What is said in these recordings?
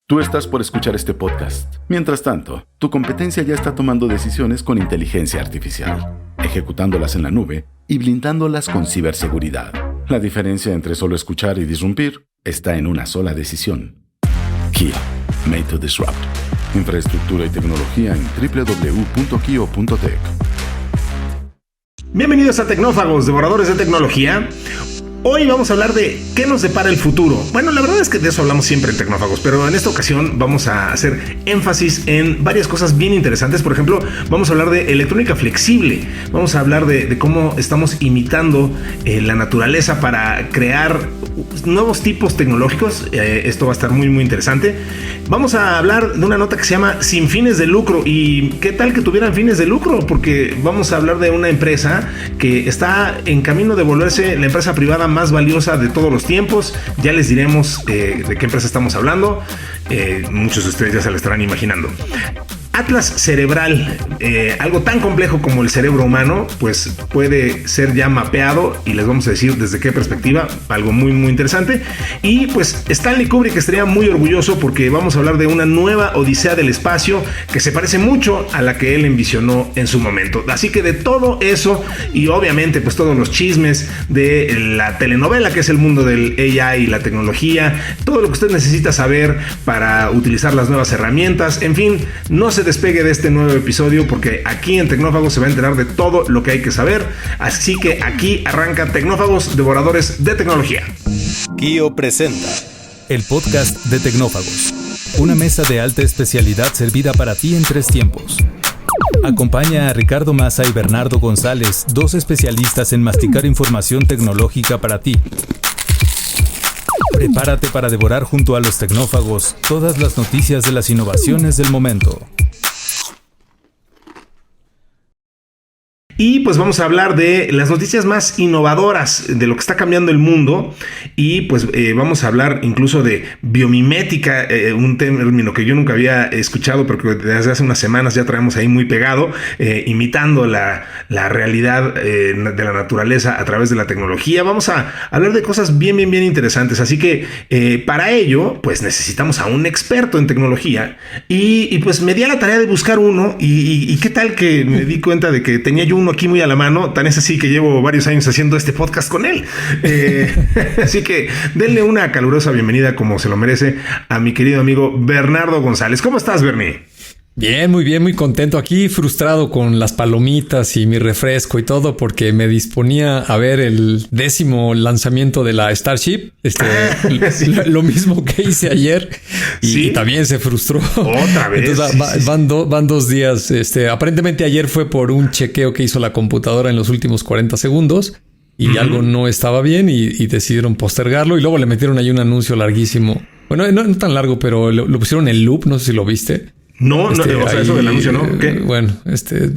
Tú estás por escuchar este podcast. Mientras tanto, tu competencia ya está tomando decisiones con inteligencia artificial, ejecutándolas en la nube y blindándolas con ciberseguridad. La diferencia entre solo escuchar y disrumpir está en una sola decisión. Kia, made to disrupt. Infraestructura y tecnología en www.kio.tech. Bienvenidos a Tecnófagos, devoradores de tecnología. Hoy vamos a hablar de qué nos depara el futuro. Bueno, la verdad es que de eso hablamos siempre en Tecnófagos, pero en esta ocasión vamos a hacer énfasis en varias cosas bien interesantes. Por ejemplo, vamos a hablar de electrónica flexible. Vamos a hablar de cómo estamos imitando la naturaleza para crear nuevos tipos tecnológicos. Esto va a estar muy interesante. Vamos a hablar de una nota que se llama Sin fines de lucro. ¿Y qué tal que tuvieran fines de lucro? Porque vamos a hablar de una empresa que está en camino de volverse la empresa privada más valiosa de todos los tiempos. Ya les diremos de qué empresa estamos hablando. Muchos de ustedes ya se la estarán imaginando. Atlas cerebral, algo tan complejo como el cerebro humano, pues puede ser ya mapeado y les vamos a decir desde qué perspectiva, algo muy interesante. Y pues Stanley Kubrick estaría muy orgulloso porque vamos a hablar de una nueva odisea del espacio que se parece mucho a la que él envisionó en su momento. Así que de todo eso y obviamente pues todos los chismes de la telenovela que es el mundo del AI y la tecnología, todo lo que usted necesita saber para utilizar las nuevas herramientas, en fin, no se despegue de este nuevo episodio porque aquí en Tecnófagos se va a enterar de todo lo que hay que saber. Así que aquí arranca Tecnófagos, devoradores de tecnología. Kio presenta el podcast de Tecnófagos, una mesa de alta especialidad servida para ti en 3 tiempos. Acompaña a Ricardo Maza y Bernardo González, 2 especialistas en masticar información tecnológica para ti. Prepárate para devorar junto a los tecnófagos todas las noticias de las innovaciones del momento. Y pues vamos a hablar de las noticias más innovadoras de lo que está cambiando el mundo. Y pues vamos a hablar incluso de biomimética, un término que yo nunca había escuchado, pero que desde hace unas semanas ya traemos ahí muy pegado, imitando la realidad de la naturaleza a través de la tecnología. Vamos a hablar de cosas bien interesantes. Así que para ello, pues necesitamos a un experto en tecnología. Y pues me di a la tarea de buscar uno. Y qué tal que me di cuenta de que tenía yo uno aquí muy a la mano, tan es así que llevo varios años haciendo este podcast con él. Así que denle una calurosa bienvenida, como se lo merece, a mi querido amigo Bernardo González. ¿Cómo estás, Bernie? Bien, muy contento aquí, frustrado con las palomitas y mi refresco y todo, porque me disponía a ver el 10º lanzamiento de la Starship, Sí. lo mismo que hice ayer, y también se frustró. Otra vez. Entonces van 2 días. Aparentemente ayer fue por un chequeo que hizo la computadora en los últimos 40 segundos y algo no estaba bien y decidieron postergarlo, y luego le metieron ahí un anuncio larguísimo. Bueno, no tan largo, pero lo pusieron en loop, no sé si lo viste. No, o sea, eso del anuncio, ¿no? ¿Qué? Bueno,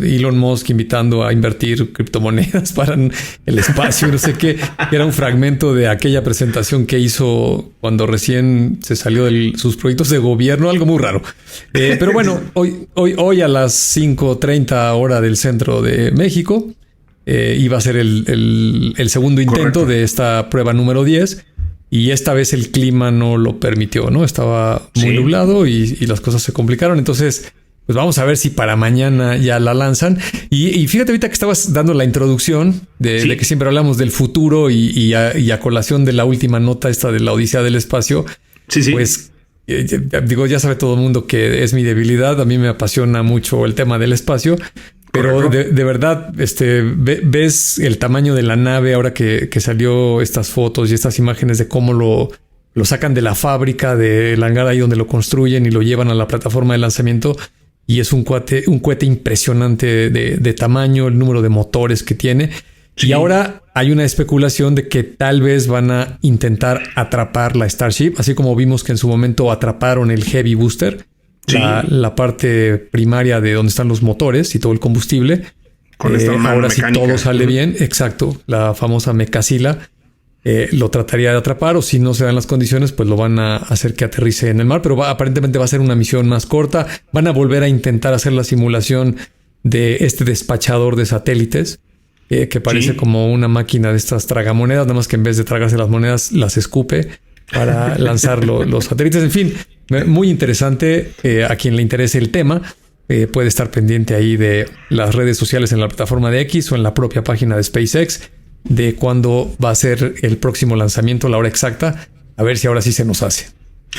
Elon Musk invitando a invertir criptomonedas para el espacio, no sé qué. Era un fragmento de aquella presentación que hizo cuando recién se salió de sus proyectos de gobierno, algo muy raro. Pero bueno, hoy a las 5:30 hora del centro de México iba a ser el segundo intento. Correcto. De esta prueba número 10. Y esta vez el clima no lo permitió, ¿no? Estaba muy nublado y las cosas se complicaron. Entonces, pues vamos a ver si para mañana ya la lanzan. Y fíjate ahorita que estabas dando la introducción de que siempre hablamos del futuro y a colación de la última nota esta de la odisea del espacio. Pues digo, ya sabe todo el mundo que es mi debilidad. A mí me apasiona mucho el tema del espacio. Pero de verdad, ves el tamaño de la nave ahora que salió estas fotos y estas imágenes de cómo lo sacan de la fábrica, del hangar ahí donde lo construyen y lo llevan a la plataforma de lanzamiento. Y es un cohete impresionante de tamaño, el número de motores que tiene. Sí. Y ahora hay una especulación de que tal vez van a intentar atrapar la Starship, así como vimos que en su momento atraparon el Heavy Booster. Sí. La parte primaria de donde están los motores y todo el combustible. Con esta ahora mecánica. Si todo sale bien, exacto, la famosa mecasila, lo trataría de atrapar, o si no se dan las condiciones, pues lo van a hacer que aterrice en el mar, pero aparentemente va a ser una misión más corta. Van a volver a intentar hacer la simulación de este despachador de satélites, que parece como una máquina de estas tragamonedas, nada más que en vez de tragarse las monedas, las escupe. para lanzar los satélites. En fin, muy interesante. A quien le interese el tema, puede estar pendiente ahí de las redes sociales en la plataforma de X o en la propia página de SpaceX de cuándo va a ser el próximo lanzamiento, la hora exacta. A ver si ahora sí se nos hace.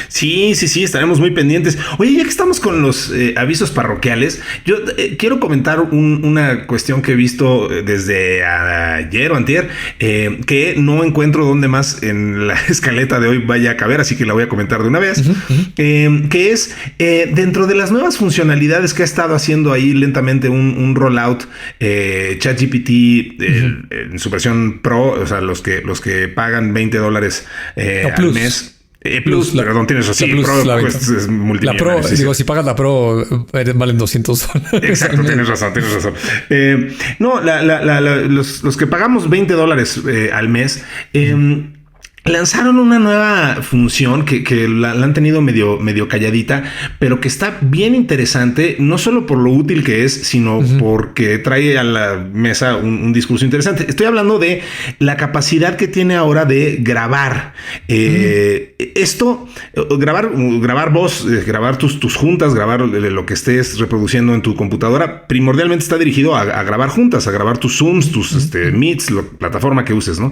Sí, estaremos muy pendientes. Oye, ya que estamos con los avisos parroquiales, yo quiero comentar una cuestión que he visto desde ayer o antier, que no encuentro dónde más en la escaleta de hoy vaya a caber, así que la voy a comentar de una vez, que es dentro de las nuevas funcionalidades que ha estado haciendo ahí lentamente un rollout ChatGPT en su versión Pro, o sea, los que pagan $20 al mes. Plus, perdón, tienes así. Plus, Pro, pues, es multimillonario. La Pro, sí, digo, si pagas la Pro, valen $200. Exacto, tienes razón. No, los que pagamos $20 al mes, lanzaron una nueva función que la han tenido medio calladita, pero que está bien interesante, no solo por lo útil que es, sino porque trae a la mesa un discurso interesante. Estoy hablando de la capacidad que tiene ahora de grabar. Esto, grabar voz, grabar tus juntas, grabar lo que estés reproduciendo en tu computadora, primordialmente está dirigido a grabar juntas, a grabar tus Zooms, tus Meets, la plataforma que uses, ¿no?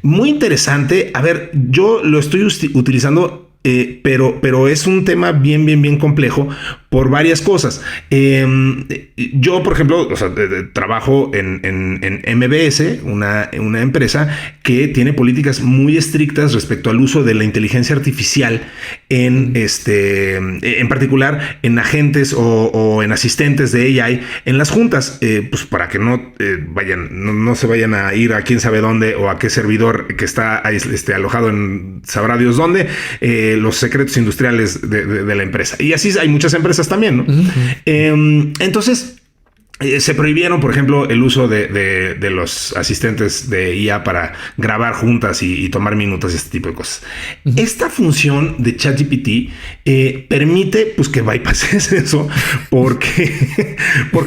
Muy interesante. A ver, yo lo estoy utilizando, pero es un tema bien complejo por varias cosas. Yo, por ejemplo, trabajo en MBS, una empresa que tiene políticas muy estrictas respecto al uso de la inteligencia artificial en particular en agentes o en asistentes de AI en las juntas, pues para que no se vayan a ir a quién sabe dónde o a qué servidor que está alojado en sabrá Dios dónde, los secretos industriales de la empresa. Y así hay muchas empresas también, ¿no? Entonces, se prohibieron, por ejemplo, el uso de los asistentes de IA para grabar juntas y tomar minutos y este tipo de cosas. Esta función de ChatGPT permite pues que bypasses eso porque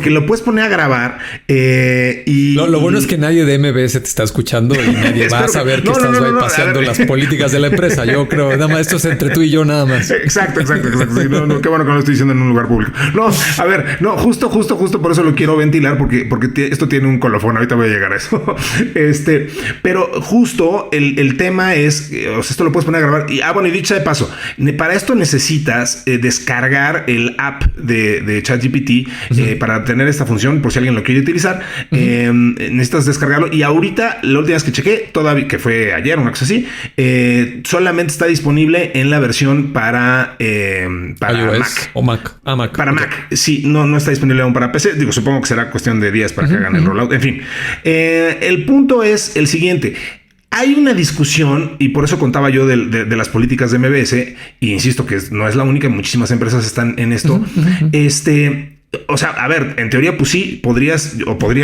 lo puedes poner a grabar y lo bueno es que nadie de MBS te está escuchando y nadie va a saber que estás bypassando las políticas de la empresa. Yo creo, nada más esto es entre tú y yo nada más. Exacto. Sí, qué bueno que no lo estoy diciendo en un lugar público. No, a ver, no, justo por eso lo quiero ventilar porque esto tiene un colofón. Ahorita voy a llegar a eso. Pero justo el tema es, o sea, esto lo puedes poner a grabar. Y bueno, y dicho de paso, para esto necesitas descargar el app de ChatGPT para tener esta función, por si alguien lo quiere utilizar. Necesitas descargarlo. Y ahorita, la última vez que chequé, todavía, que fue ayer, una cosa así, solamente está disponible en la versión para iOS Mac. O Mac. Mac. Para okay. Mac. Sí, no está disponible aún para PC. Digo, supongo que será cuestión de días para que hagan el rollout. En fin, el punto es el siguiente. Hay una discusión, y por eso contaba yo de las políticas de MBS, y insisto que no es la única, muchísimas empresas están en esto. O sea, a ver, en teoría, pues sí, podría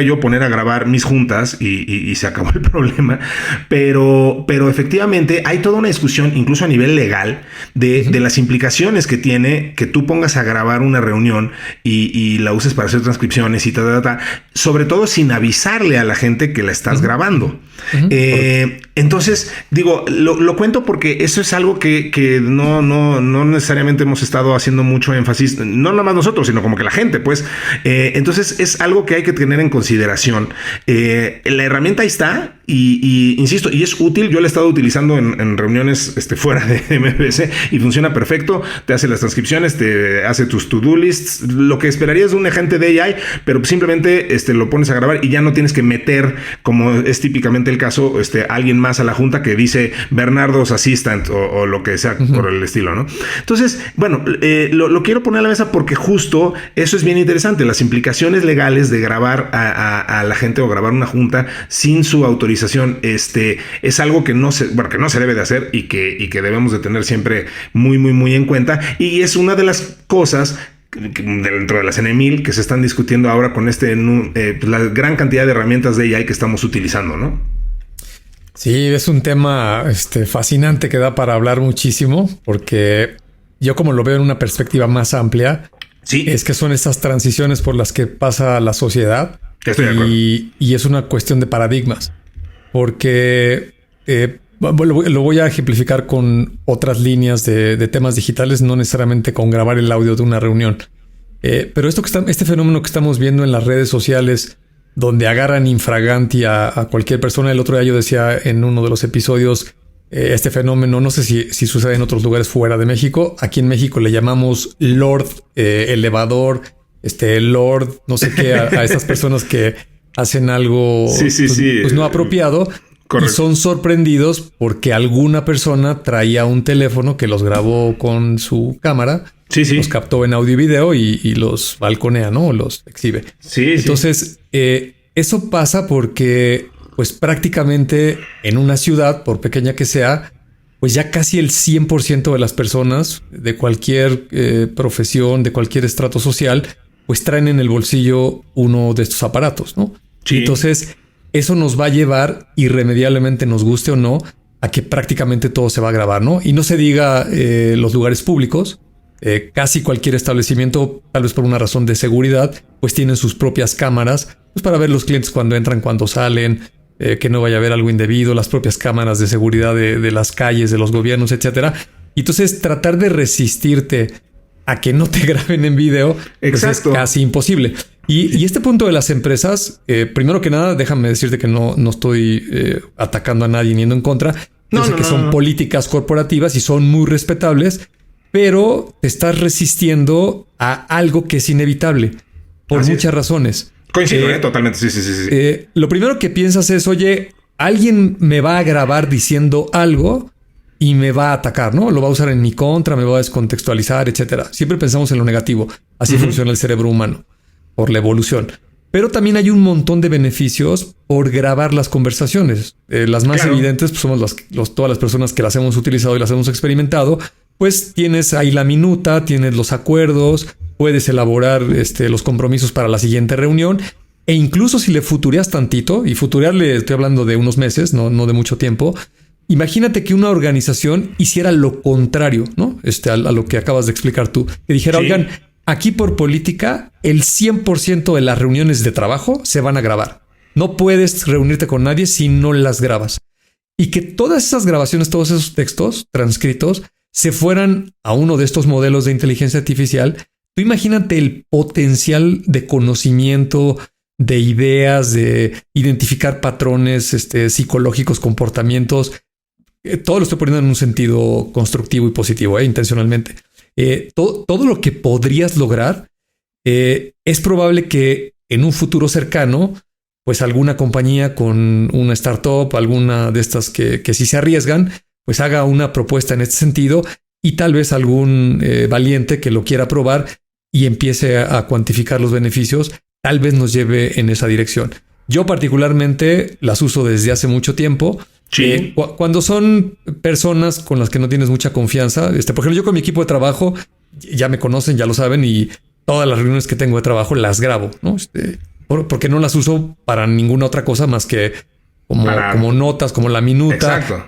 yo poner a grabar mis juntas y se acabó el problema. Pero efectivamente hay toda una discusión, incluso a nivel legal, de las implicaciones que tiene que tú pongas a grabar una reunión y la uses para hacer transcripciones y sobre todo sin avisarle a la gente que la estás grabando. Entonces, digo, lo cuento porque eso es algo que no necesariamente hemos estado haciendo mucho énfasis, no nada más nosotros, sino como que la gente, pues. Entonces es algo que hay que tener en consideración. La herramienta ahí está y insisto, y es útil. Yo la he estado utilizando en reuniones fuera de MBS y funciona perfecto. Te hace las transcripciones, te hace tus to-do lists, lo que esperarías de un agente de AI, pero simplemente lo pones a grabar y ya no tienes que meter, como es típicamente el caso, alguien más a la junta que dice Bernardo's assistant o lo que sea por el estilo, ¿no? Entonces, bueno, lo quiero poner a la mesa porque justo eso es bien interesante. Las implicaciones legales de grabar a la gente o grabar una junta sin su autorización es algo que no se debe de hacer y que debemos de tener siempre muy en cuenta, y es una de las cosas dentro de las N1000 que se están discutiendo ahora con la gran cantidad de herramientas de AI que estamos utilizando, ¿no? Sí, es un tema fascinante que da para hablar muchísimo, porque yo, como lo veo en una perspectiva más amplia, sí, es que son estas transiciones por las que pasa la sociedad. Estoy de acuerdo. Y es una cuestión de paradigmas, porque Lo voy a ejemplificar con otras líneas de temas digitales, no necesariamente con grabar el audio de una reunión. Pero este fenómeno que estamos viendo en las redes sociales, donde agarran infraganti a cualquier persona. El otro día yo decía en uno de los episodios, este fenómeno, no sé si sucede en otros lugares fuera de México. Aquí en México le llamamos Lord elevador, Lord, no sé qué, a estas personas que hacen algo pues no apropiado. Correcto. Y son sorprendidos porque alguna persona traía un teléfono que los grabó con su cámara, los captó en audio y video y los balconea, ¿no? Los exhibe. Entonces, eso pasa porque, pues prácticamente en una ciudad, por pequeña que sea, pues ya casi el 100% de las personas de cualquier profesión, de cualquier estrato social, pues traen en el bolsillo uno de estos aparatos, ¿no? Entonces, eso nos va a llevar irremediablemente, nos guste o no, a que prácticamente todo se va a grabar, ¿no? Y no se diga los lugares públicos. Casi cualquier establecimiento, tal vez por una razón de seguridad, pues tienen sus propias cámaras, pues para ver los clientes cuando entran, cuando salen, que no vaya a haber algo indebido, las propias cámaras de seguridad de las calles, de los gobiernos, etcétera. Y entonces tratar de resistirte a que no te graben en video, pues es casi imposible. Y este punto de las empresas, primero que nada, déjame decirte que no estoy atacando a nadie ni yendo en contra. Yo sé que son políticas corporativas y son muy respetables, pero te estás resistiendo a algo que es inevitable por muchas razones. Coincido, totalmente. Sí. Lo primero que piensas es, oye, alguien me va a grabar diciendo algo y me va a atacar, ¿no? Lo va a usar en mi contra, me va a descontextualizar, etcétera. Siempre pensamos en lo negativo. Así funciona el cerebro humano por la evolución. Pero también hay un montón de beneficios por grabar las conversaciones. Las más evidentes pues somos todas las personas que las hemos utilizado y las hemos experimentado. Pues tienes ahí la minuta, tienes los acuerdos, puedes elaborar los compromisos para la siguiente reunión. E incluso si le futureas tantito, y futurearle estoy hablando de unos meses, no de mucho tiempo. Imagínate que una organización hiciera lo contrario, ¿no? A lo que acabas de explicar tú. Que dijera, oigan, aquí por política, el 100% de las reuniones de trabajo se van a grabar. No puedes reunirte con nadie si no las grabas. Y que todas esas grabaciones, todos esos textos transcritos, se fueran a uno de estos modelos de inteligencia artificial. Tú imagínate el potencial de conocimiento, de ideas, de identificar patrones psicológicos, comportamientos. Todo lo estoy poniendo en un sentido constructivo y positivo, intencionalmente. Todo lo que podrías lograr, es probable que en un futuro cercano, pues alguna compañía con una startup, alguna de estas que sí se arriesgan, pues haga una propuesta en este sentido y tal vez algún valiente que lo quiera probar y empiece a cuantificar los beneficios, tal vez nos lleve en esa dirección. Yo particularmente las uso desde hace mucho tiempo. Cuando son personas con las que no tienes mucha confianza, por ejemplo, yo con mi equipo de trabajo, ya me conocen, ya lo saben, y todas las reuniones que tengo de trabajo las grabo, ¿no? Porque no las uso para ninguna otra cosa más que como notas, como la minuta. Exacto.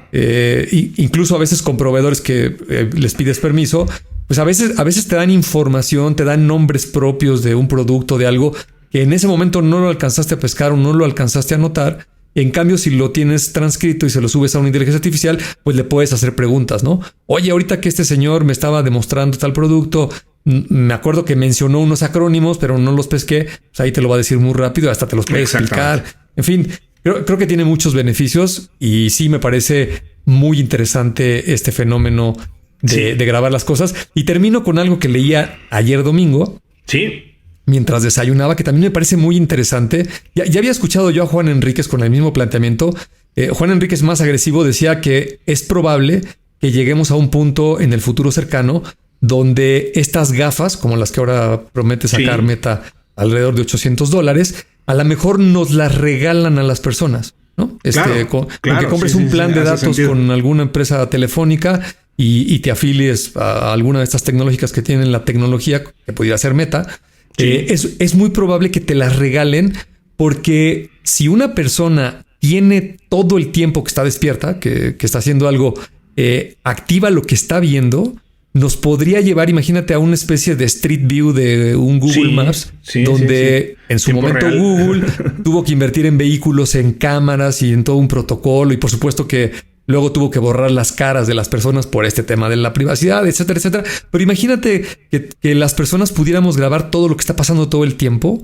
Incluso a veces con proveedores que les pides permiso, pues a veces te dan información, te dan nombres propios de un producto, de algo que en ese momento no lo alcanzaste a pescar o no lo alcanzaste a notar. En cambio, si lo tienes transcrito y se lo subes a una inteligencia artificial, pues le puedes hacer preguntas, ¿no? Oye, ahorita que este señor me estaba demostrando tal producto, me acuerdo que mencionó unos acrónimos, pero no los pesqué. Pues ahí te lo va a decir muy rápido, hasta te los puede explicar. En fin, creo que tiene muchos beneficios y sí me parece muy interesante este fenómeno de grabar las cosas. Y termino con algo que leía ayer domingo. Mientras desayunaba, que también me parece muy interesante. Ya había escuchado yo a Juan Enríquez con el mismo planteamiento. Juan Enríquez, más agresivo, decía que es probable que lleguemos a un punto en el futuro cercano donde estas gafas, como las que ahora promete sacar Meta alrededor de $800, a lo mejor nos las regalan a las personas, ¿no? Con que compres un plan de datos con alguna empresa telefónica y te afilies a alguna de estas tecnológicas que tienen la tecnología, que podría ser Meta. Es muy probable que te las regalen, porque si una persona tiene todo el tiempo que está despierta, que está haciendo algo, activa lo que está viendo, nos podría llevar, imagínate, a una especie de Street View de un Google Maps, donde en su momento real. Google tuvo que invertir en vehículos, en cámaras y en todo un protocolo. Y por supuesto que luego tuvo que borrar las caras de las personas por este tema de la privacidad, etcétera, etcétera. Pero imagínate que las personas pudiéramos grabar todo lo que está pasando todo el tiempo,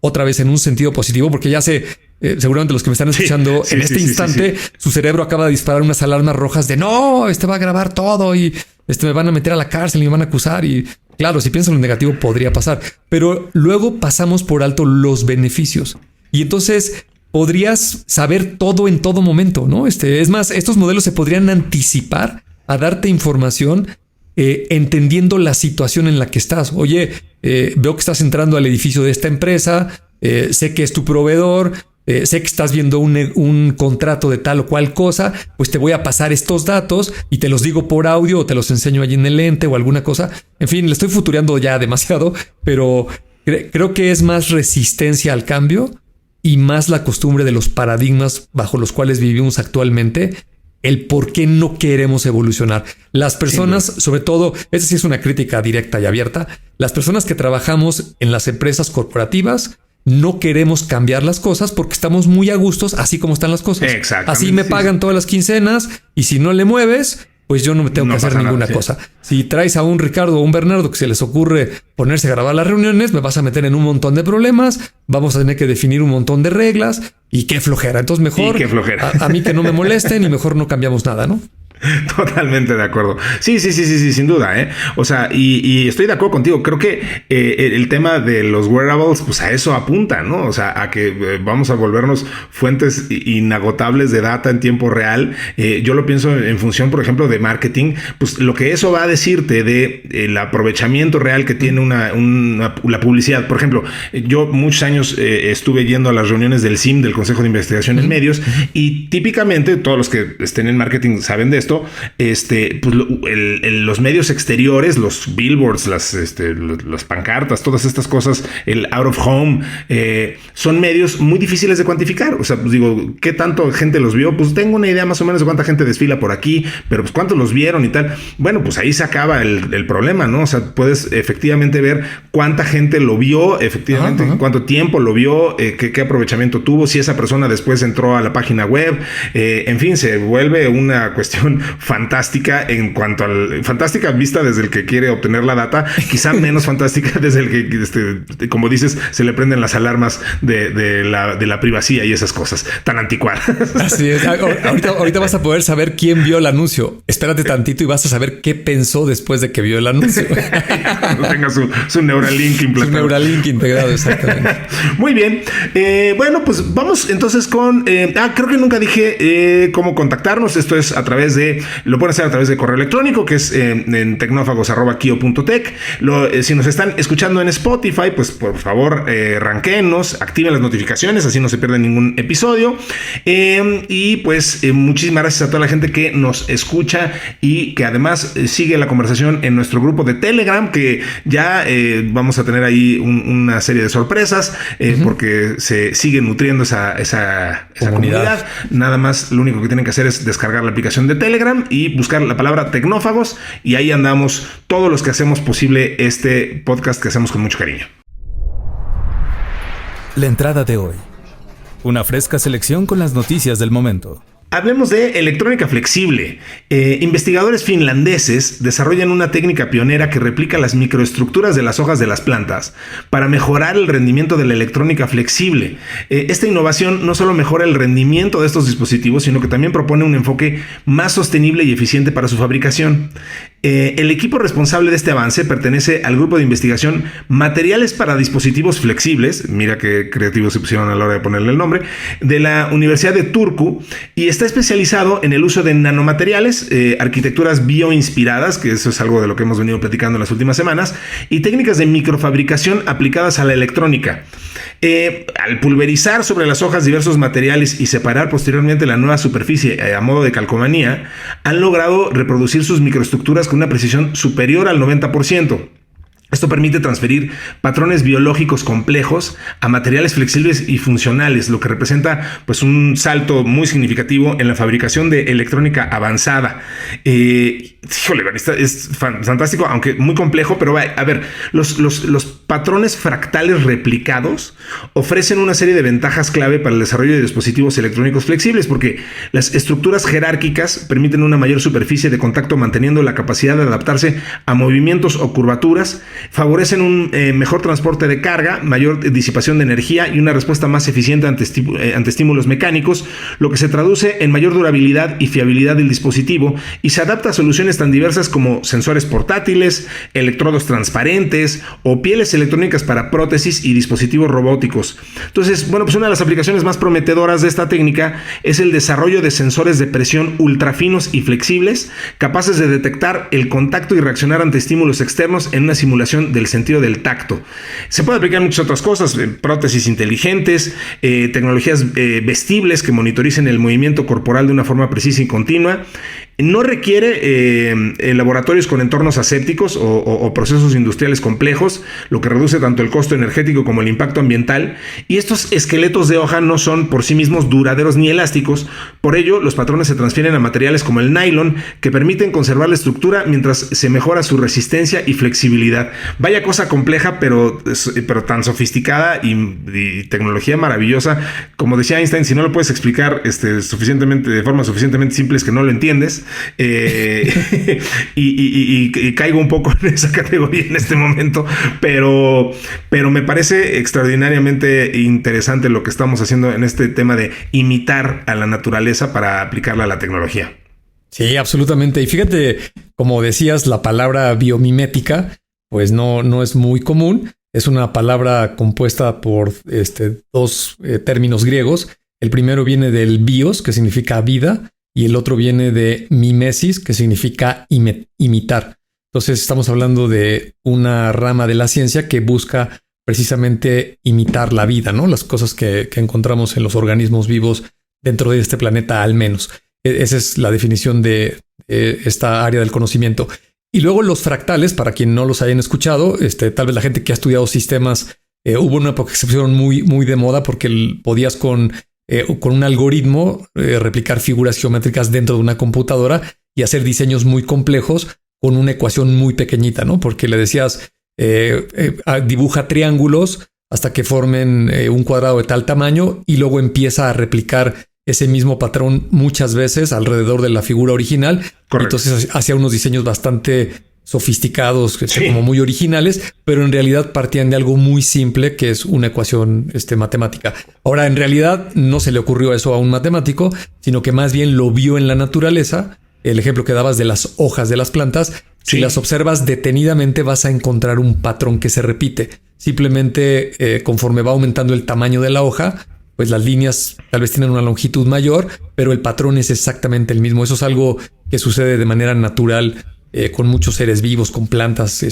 otra vez en un sentido positivo, porque ya seguramente los que me están escuchando en este instante, su cerebro acaba de disparar unas alarmas rojas de no, va a grabar todo y me van a meter a la cárcel y me van a acusar. Y claro, si pienso en lo negativo podría pasar, pero luego pasamos por alto los beneficios y entonces podrías saber todo en todo momento, ¿no? Es más, estos modelos se podrían anticipar a darte información entendiendo la situación en la que estás. Oye, veo que estás entrando al edificio de esta empresa, sé que es tu proveedor, sé que estás viendo un contrato de tal o cual cosa, pues te voy a pasar estos datos y te los digo por audio o te los enseño allí en el lente o alguna cosa. En fin, le estoy futureando ya demasiado, pero creo que es más resistencia al cambio y más la costumbre de los paradigmas bajo los cuales vivimos actualmente, el por qué no queremos evolucionar. Las personas, sobre todo, esa sí es una crítica directa y abierta, las personas que trabajamos en las empresas corporativas no queremos cambiar las cosas porque estamos muy a gustos así como están las cosas. Así me pagan todas las quincenas y si no le mueves, pues yo no me tengo que hacer ninguna cosa. Si traes a un Ricardo o un Bernardo que se les ocurre ponerse a grabar las reuniones, me vas a meter en un montón de problemas, vamos a tener que definir un montón de reglas y qué flojera. Entonces mejor a mí que no me molesten y mejor no cambiamos nada, ¿no? Totalmente de acuerdo. Sí, sin duda, ¿eh? O sea, y estoy de acuerdo contigo. Creo que el tema de los wearables, pues a eso apunta, ¿no? O sea, a que vamos a volvernos fuentes inagotables de data en tiempo real. Yo lo pienso en función, por ejemplo, de marketing. Pues lo que eso va a decirte de el aprovechamiento real que tiene la publicidad. Por ejemplo, yo muchos años estuve yendo a las reuniones del CIM, del Consejo de Investigación en Medios, y típicamente todos los que estén en marketing saben de esto. Pues los medios exteriores, los billboards, las pancartas, todas estas cosas, el out of home, son medios muy difíciles de cuantificar. O sea, pues digo, ¿qué tanto gente los vio? Pues tengo una idea más o menos de cuánta gente desfila por aquí, pero pues cuántos los vieron y tal. Bueno, pues ahí se acaba el problema, ¿no? O sea, puedes efectivamente ver cuánta gente lo vio, efectivamente, cuánto tiempo lo vio, qué aprovechamiento tuvo, si esa persona después entró a la página web, en fin, se vuelve una cuestión fantástica fantástica vista desde el que quiere obtener la data, quizá menos fantástica desde el que, como dices, se le prenden las alarmas de la privacidad y esas cosas tan anticuadas. Así es. Ahorita vas a poder saber quién vio el anuncio. Espérate tantito y vas a saber qué pensó después de que vio el anuncio. Cuando tenga su Neuralink implantado. Su Neuralink integrado, exactamente. Muy bien. Bueno, pues vamos entonces con... creo que nunca dije cómo contactarnos. Esto es a través de... Lo pueden hacer a través de correo electrónico, que es en tecnófagos@kio.tech. Si nos están escuchando en Spotify, pues por favor, ranquéennos, activen las notificaciones, así no se pierden ningún episodio. Y pues muchísimas gracias a toda la gente que nos escucha y que además sigue la conversación en nuestro grupo de Telegram, que ya vamos a tener ahí una serie de sorpresas, porque se sigue nutriendo esa comunidad. Nada más, lo único que tienen que hacer es descargar la aplicación de Telegram y buscar la palabra Tecnófagos, y ahí andamos todos los que hacemos posible este podcast que hacemos con mucho cariño. La entrada de hoy. Una fresca selección con las noticias del momento. Hablemos de electrónica flexible. Investigadores finlandeses desarrollan una técnica pionera que replica las microestructuras de las hojas de las plantas para mejorar el rendimiento de la electrónica flexible. Esta innovación no solo mejora el rendimiento de estos dispositivos, sino que también propone un enfoque más sostenible y eficiente para su fabricación. El equipo responsable de este avance pertenece al grupo de investigación Materiales para Dispositivos Flexibles, mira qué creativos se pusieron a la hora de ponerle el nombre, de la Universidad de Turku, y está especializado en el uso de nanomateriales, arquitecturas bioinspiradas, que eso es algo de lo que hemos venido platicando en las últimas semanas, y técnicas de microfabricación aplicadas a la electrónica. Al pulverizar sobre las hojas diversos materiales y separar posteriormente la nueva superficie a modo de calcomanía, han logrado reproducir sus microestructuras con una precisión superior al 90%. Esto permite transferir patrones biológicos complejos a materiales flexibles y funcionales, lo que representa pues un salto muy significativo en la fabricación de electrónica avanzada. Híjole, es fantástico, aunque muy complejo, pero a ver, los patrones fractales replicados ofrecen una serie de ventajas clave para el desarrollo de dispositivos electrónicos flexibles, porque las estructuras jerárquicas permiten una mayor superficie de contacto, manteniendo la capacidad de adaptarse a movimientos o curvaturas, favorecen un mejor transporte de carga, mayor disipación de energía y una respuesta más eficiente ante estímulos mecánicos, lo que se traduce en mayor durabilidad y fiabilidad del dispositivo, y se adapta a soluciones tan diversas como sensores portátiles, electrodos transparentes o pieles electrónicas para prótesis y dispositivos robóticos. Entonces, bueno, pues una de las aplicaciones más prometedoras de esta técnica es el desarrollo de sensores de presión ultrafinos y flexibles, capaces de detectar el contacto y reaccionar ante estímulos externos en una simulación del sentido del tacto. Se puede aplicar muchas otras cosas, prótesis inteligentes, tecnologías vestibles que monitoricen el movimiento corporal de una forma precisa y continua. No requiere laboratorios con entornos asépticos o procesos industriales complejos, lo que reduce tanto el costo energético como el impacto ambiental. Y estos esqueletos de hoja no son por sí mismos duraderos ni elásticos. Por ello, los patrones se transfieren a materiales como el nylon, que permiten conservar la estructura mientras se mejora su resistencia y flexibilidad. Vaya cosa compleja, pero tan sofisticada y tecnología maravillosa. Como decía Einstein, si no lo puedes explicar de forma suficientemente simple, es que no lo entiendes. Y caigo un poco en esa categoría en este momento, pero me parece extraordinariamente interesante lo que estamos haciendo en este tema de imitar a la naturaleza para aplicarla a la tecnología. Sí, absolutamente. Y fíjate, como decías, la palabra biomimética, pues no es muy común. Es una palabra compuesta por dos términos griegos. El primero viene del bios, que significa vida, y el otro viene de mimesis, que significa imitar. Entonces estamos hablando de una rama de la ciencia que busca precisamente imitar la vida, ¿no? Las cosas que encontramos en los organismos vivos dentro de este planeta, al menos. Esa es la definición de esta área del conocimiento. Y luego los fractales, para quien no los hayan escuchado, tal vez la gente que ha estudiado sistemas, hubo una excepción muy de moda porque podías con un algoritmo replicar figuras geométricas dentro de una computadora y hacer diseños muy complejos con una ecuación muy pequeñita, ¿no? Porque le decías, dibuja triángulos hasta que formen un cuadrado de tal tamaño y luego empieza a replicar ese mismo patrón muchas veces alrededor de la figura original. Correcto. Entonces hacía unos diseños bastante sofisticados, sí, como muy originales, pero en realidad partían de algo muy simple, que es una ecuación matemática. Ahora, en realidad no se le ocurrió eso a un matemático, sino que más bien lo vio en la naturaleza. El ejemplo que dabas de las hojas de las plantas, sí, si las observas detenidamente vas a encontrar un patrón que se repite. Simplemente conforme va aumentando el tamaño de la hoja, pues las líneas tal vez tienen una longitud mayor, pero el patrón es exactamente el mismo. Eso es algo que sucede de manera natural con muchos seres vivos, con plantas,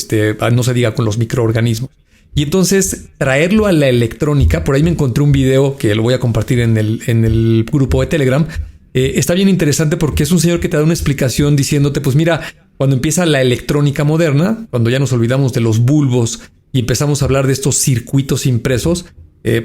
no se diga con los microorganismos. Y entonces traerlo a la electrónica, por ahí me encontré un video que lo voy a compartir en el grupo de Telegram. Está bien interesante porque es un señor que te da una explicación diciéndote, pues mira, cuando empieza la electrónica moderna, cuando ya nos olvidamos de los bulbos y empezamos a hablar de estos circuitos impresos,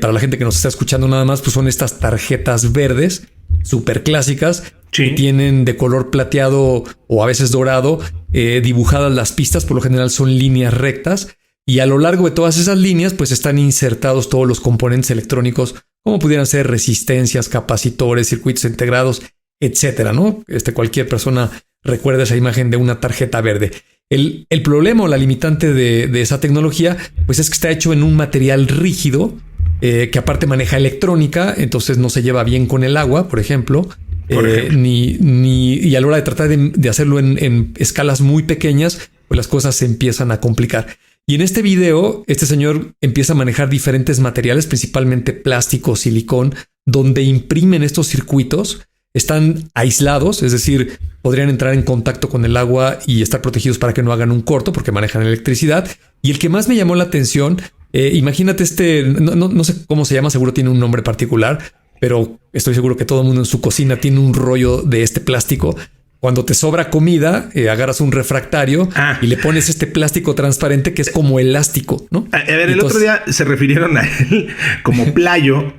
para la gente que nos está escuchando nada más, pues son estas tarjetas verdes súper clásicas, sí, que tienen de color plateado o a veces dorado, dibujadas las pistas, por lo general son líneas rectas, y a lo largo de todas esas líneas pues están insertados todos los componentes electrónicos, como pudieran ser resistencias, capacitores, circuitos integrados, etcétera, ¿no? Cualquier persona recuerda esa imagen de una tarjeta verde. El problema o la limitante de esa tecnología pues es que está hecho en un material rígido, que aparte maneja electrónica, entonces no se lleva bien con el agua, por ejemplo. Y a la hora de tratar de hacerlo en escalas muy pequeñas, pues las cosas se empiezan a complicar. Y en este video, este señor empieza a manejar diferentes materiales, principalmente plástico, silicón, donde imprimen estos circuitos. Están aislados, es decir, podrían entrar en contacto con el agua y estar protegidos para que no hagan un corto porque manejan electricidad. Y el que más me llamó la atención, imagínate no sé cómo se llama, seguro tiene un nombre particular, pero estoy seguro que todo el mundo en su cocina tiene un rollo de este plástico cuando te sobra comida, agarras un refractario y le pones este plástico transparente que es como elástico, ¿no? A ver, el otro día se refirieron a él como playo.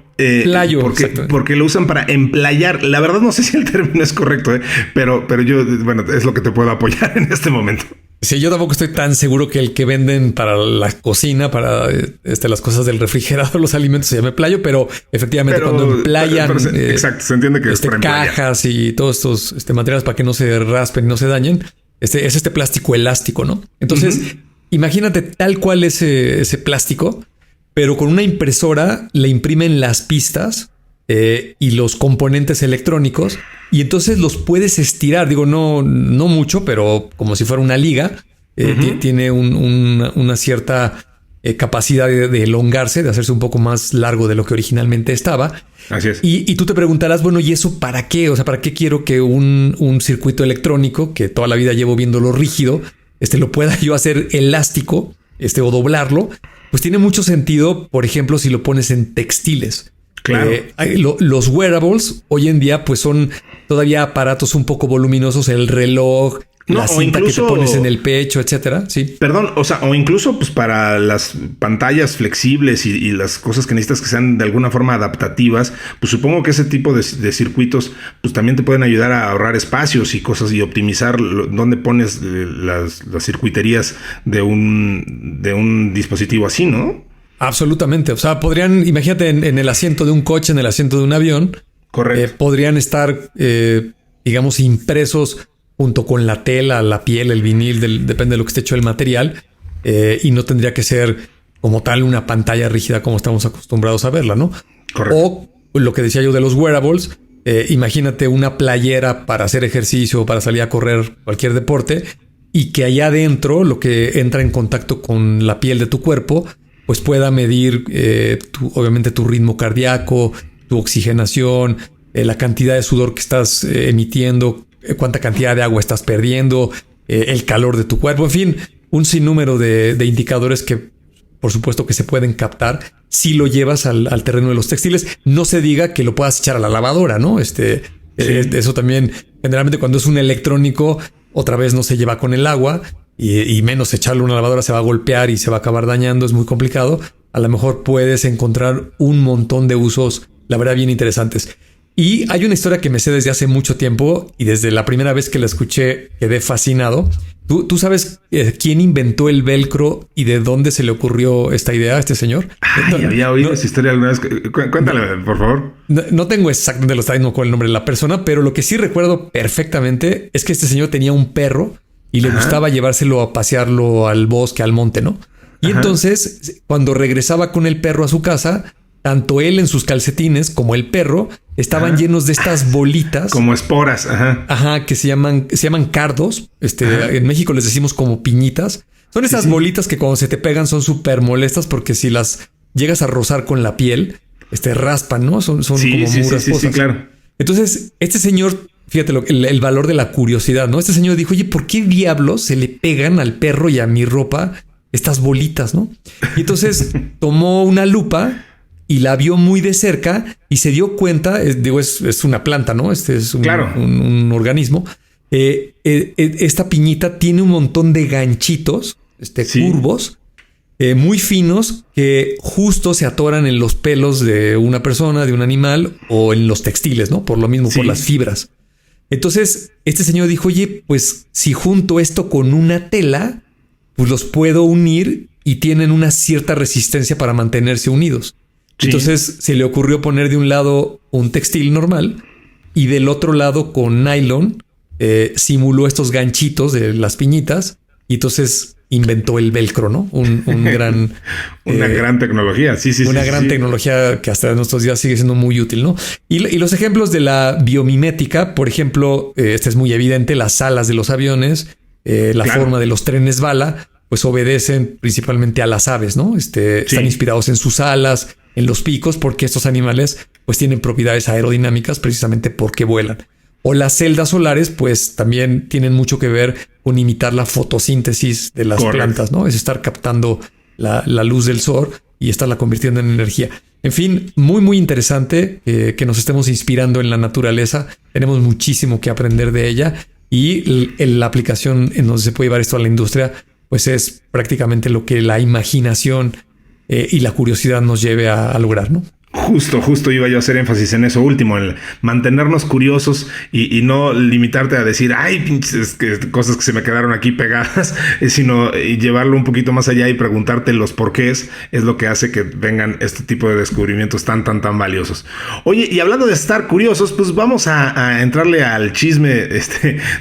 Playo, porque lo usan para emplayar. La verdad no sé si el término es correcto, pero yo, bueno, es lo que te puedo apoyar en este momento. Sí, yo tampoco estoy tan seguro que el que venden para la cocina, para las cosas del refrigerador, los alimentos, se llame playo, pero efectivamente cuando emplayan exacto, se entiende que es para cajas y todos estos materiales para que no se raspen y no se dañen, es este plástico elástico, ¿no? Entonces, imagínate tal cual ese plástico, pero con una impresora le imprimen las pistas y los componentes electrónicos y entonces los puedes estirar. Digo, no mucho, pero como si fuera una liga. Tiene una cierta capacidad de elongarse, de hacerse un poco más largo de lo que originalmente estaba. Así es. Y tú te preguntarás, bueno, ¿y eso para qué? O sea, ¿para qué quiero que un circuito electrónico, que toda la vida llevo viéndolo rígido, lo pueda yo hacer elástico, o doblarlo? Pues tiene mucho sentido, por ejemplo, si lo pones en textiles. Claro. Los wearables hoy en día pues son todavía aparatos un poco voluminosos, el reloj, la cinta incluso, que te pones en el pecho, etcétera. Sí. Perdón, o incluso pues para las pantallas flexibles y las cosas que necesitas que sean de alguna forma adaptativas, pues supongo que ese tipo de circuitos pues también te pueden ayudar a ahorrar espacios y cosas y optimizar dónde pones las circuiterías de un dispositivo así, ¿no? Absolutamente. O sea, podrían, imagínate en el asiento de un coche, en el asiento de un avión. Correcto. Podrían estar, digamos, impresos junto con la tela, la piel, el vinil, depende de lo que esté hecho el material. Y no tendría que ser como tal una pantalla rígida como estamos acostumbrados a verla, ¿no? Correcto. O lo que decía yo de los wearables. Imagínate una playera para hacer ejercicio o para salir a correr cualquier deporte y que allá adentro lo que entra en contacto con la piel de tu cuerpo pues pueda medir obviamente tu ritmo cardíaco, tu oxigenación, la cantidad de sudor que estás emitiendo, cuánta cantidad de agua estás perdiendo, el calor de tu cuerpo, en fin, un sinnúmero de indicadores que por supuesto que se pueden captar si lo llevas al terreno de los textiles. No se diga que lo puedas echar a la lavadora, ¿no? Eso también, generalmente cuando es un electrónico, otra vez no se lleva con el agua. Y menos echarlo a una lavadora, se va a golpear y se va a acabar dañando, es muy complicado. A lo mejor puedes encontrar un montón de usos, la verdad, bien interesantes. Y hay una historia que me sé desde hace mucho tiempo y desde la primera vez que la escuché quedé fascinado. ¿Tú sabes quién inventó el velcro y de dónde se le ocurrió esta idea a este señor? Había oído esa historia alguna vez. Cuéntale, por favor. No tengo exactamente los detalles con el nombre de la persona, pero lo que sí recuerdo perfectamente es que este señor tenía un perro y le gustaba llevárselo a pasearlo al bosque, al monte, ¿no? Y entonces, cuando regresaba con el perro a su casa, tanto él en sus calcetines como el perro estaban llenos de estas bolitas. Como esporas. Que se llaman cardos. En México les decimos como piñitas. Son esas bolitas que cuando se te pegan son súper molestas porque si las llegas a rozar con la piel, raspan, ¿no? Son como muy rasposas. Sí, claro. Entonces, este señor... Fíjate el valor de la curiosidad, ¿no? Este señor dijo, oye, ¿por qué diablos se le pegan al perro y a mi ropa estas bolitas, no? Y entonces tomó una lupa y la vio muy de cerca y se dio cuenta, es una planta, ¿no? Es un organismo. Esta piñita tiene un montón de ganchitos, curvos, muy finos que justo se atoran en los pelos de una persona, de un animal o en los textiles, ¿no? Por lo mismo, por las fibras. Entonces, este señor dijo, oye, pues si junto esto con una tela, pues los puedo unir y tienen una cierta resistencia para mantenerse unidos. Sí. Entonces se le ocurrió poner de un lado un textil normal y del otro lado con nylon simuló estos ganchitos de las piñitas y entonces inventó el velcro, ¿no? Un gran... Una gran tecnología, Una gran tecnología que hasta nuestros días sigue siendo muy útil, ¿no? Y los ejemplos de la biomimética, por ejemplo, es muy evidente, las alas de los aviones, la forma de los trenes bala, pues obedecen principalmente a las aves, ¿no? Están inspirados en sus alas, en los picos, porque estos animales pues tienen propiedades aerodinámicas precisamente porque vuelan. O las celdas solares, pues también tienen mucho que ver con imitar la fotosíntesis de las plantas, ¿no? Es estar captando la luz del sol y estarla convirtiendo en energía. En fin, muy, muy interesante que nos estemos inspirando en la naturaleza. Tenemos muchísimo que aprender de ella. Y la aplicación en donde se puede llevar esto a la industria, pues es prácticamente lo que la imaginación y la curiosidad nos lleve a lograr, ¿no? Justo iba yo a hacer énfasis en eso último, el mantenernos curiosos y no limitarte a decir, ay, pinches cosas que se me quedaron aquí pegadas, sino llevarlo un poquito más allá y preguntarte los porqués, es lo que hace que vengan este tipo de descubrimientos tan valiosos. Oye, y hablando de estar curiosos, pues vamos a entrarle al chisme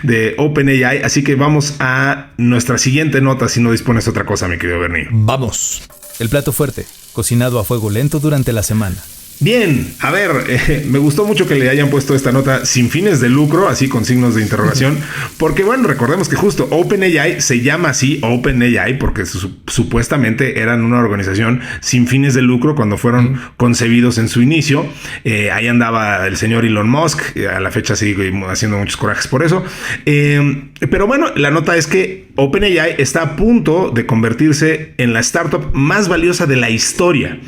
de OpenAI, así que vamos a nuestra siguiente nota, si no dispones otra cosa, mi querido Bernie. Vamos. El plato fuerte, cocinado a fuego lento durante la semana. Bien, a ver, me gustó mucho que le hayan puesto esta nota sin fines de lucro, así con signos de interrogación, porque bueno, recordemos que justo OpenAI se llama así OpenAI porque supuestamente eran una organización sin fines de lucro cuando fueron concebidos en su inicio. Ahí andaba el señor Elon Musk, a la fecha sigue haciendo muchos corajes por eso. Pero bueno, la nota es que OpenAI está a punto de convertirse en la startup más valiosa de la historia.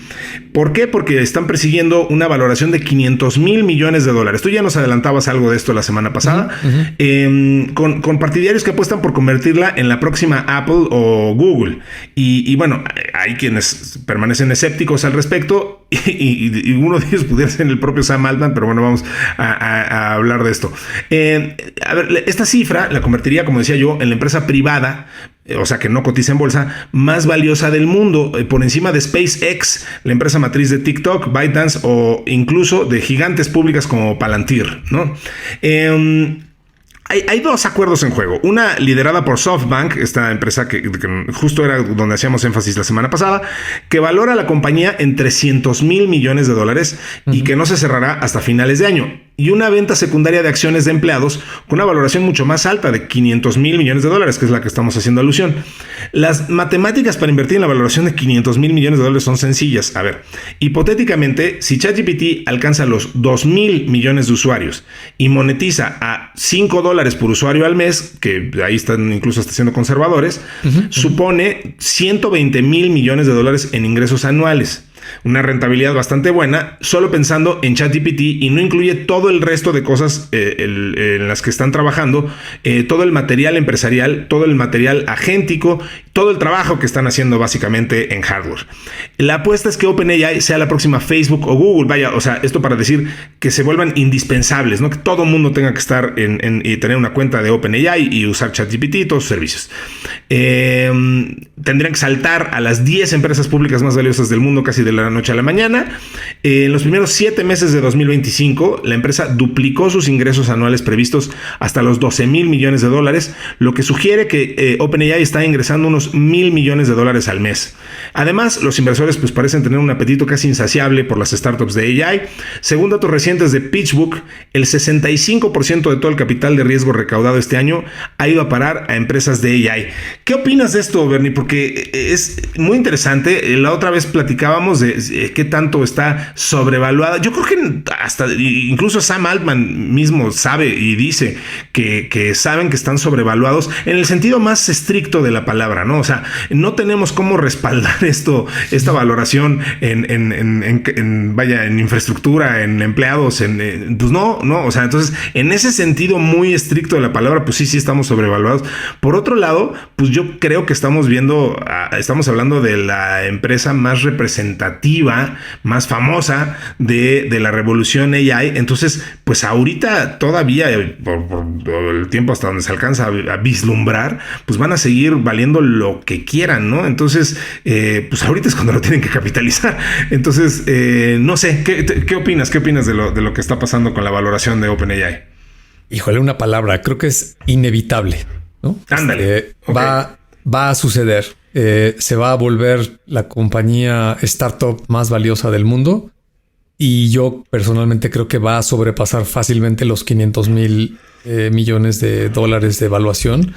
¿Por qué? Porque están persiguiendo una valoración de $500 mil millones. Tú ya nos adelantabas algo de esto la semana pasada, con partidarios que apuestan por convertirla en la próxima Apple o Google. Y bueno, hay quienes permanecen escépticos al respecto y uno de ellos pudiera ser el propio Sam Altman, pero bueno, vamos a hablar de esto. A ver, esta cifra la convertiría, como decía yo, en la empresa privada, o sea que no cotiza en bolsa, más valiosa del mundo, por encima de SpaceX, la empresa matriz de TikTok, ByteDance o incluso de gigantes públicas como Palantir, ¿no? Hay dos acuerdos en juego. Una liderada por SoftBank, esta empresa que justo era donde hacíamos énfasis la semana pasada, que valora a la compañía en $300 mil millones y que no se cerrará hasta finales de año. Y una venta secundaria de acciones de empleados con una valoración mucho más alta de $500 mil millones, que es la que estamos haciendo alusión. Las matemáticas para invertir en la valoración de $500 mil millones son sencillas. A ver, hipotéticamente, si ChatGPT alcanza los 2,000 millones de usuarios y monetiza a $5 por usuario al mes, que ahí están incluso hasta siendo conservadores, supone $120 mil millones en ingresos anuales. Una rentabilidad bastante buena, solo pensando en ChatGPT, y no incluye todo el resto de cosas en las que están trabajando, todo el material empresarial, todo el material agéntico, todo el trabajo que están haciendo básicamente en hardware. La apuesta es que OpenAI sea la próxima Facebook o Google. Vaya, o sea, esto para decir que se vuelvan indispensables, ¿no? Que todo el mundo tenga que estar y tener una cuenta de OpenAI y usar ChatGPT y todos sus servicios. Tendrían que saltar a las 10 empresas públicas más valiosas del mundo casi de la noche a la mañana. En los primeros 7 meses de 2025, la empresa duplicó sus ingresos anuales previstos hasta los $12 mil millones, lo que sugiere que OpenAI está ingresando unos $1,000 millones al mes. Además, los inversores pues parecen tener un apetito casi insaciable por las startups de AI. Según datos recientes de PitchBook, el 65% de todo el capital de riesgo recaudado este año ha ido a parar a empresas de AI. ¿Qué opinas de esto, Bernie? Porque es muy interesante. La otra vez platicábamos de qué tanto está sobrevaluada. Yo creo que hasta incluso Sam Altman mismo sabe y dice que saben que están sobrevaluados en el sentido más estricto de la palabra, ¿no? O sea, no tenemos cómo respaldar esta valoración en infraestructura, en empleados, pues no, o sea, entonces en ese sentido muy estricto de la palabra, pues sí estamos sobrevaluados. Por otro lado, pues yo creo que estamos hablando de la empresa más representativa, más famosa de la revolución AI. Entonces, pues ahorita todavía, por el tiempo hasta donde se alcanza a vislumbrar, pues van a seguir valiendo lo que quieran, ¿no? Entonces, pues ahorita es cuando lo tienen que capitalizar. Entonces, no sé, ¿qué opinas? ¿Qué opinas de lo que está pasando con la valoración de OpenAI? Híjole, una palabra, creo que es inevitable, ¿no? Ándale. Okay. Va a suceder. Se va a volver la compañía startup más valiosa del mundo. Y yo personalmente creo que va a sobrepasar fácilmente los $500 mil millones de evaluación.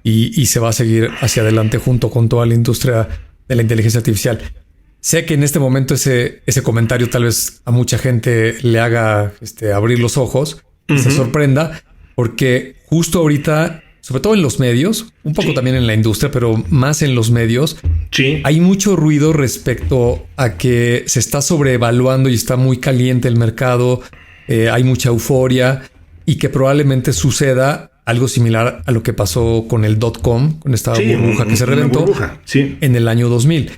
Y se va a seguir hacia adelante junto con toda la industria de la inteligencia artificial. Sé que en este momento ese comentario tal vez a mucha gente le haga abrir los ojos y se sorprenda, porque justo ahorita, sobre todo en los medios, un poco también en la industria, pero más en los medios, hay mucho ruido respecto a que se está sobrevaluando y está muy caliente el mercado, hay mucha euforia y que probablemente suceda algo similar a lo que pasó con el .com, con esta burbuja que se reventó en el año 2000.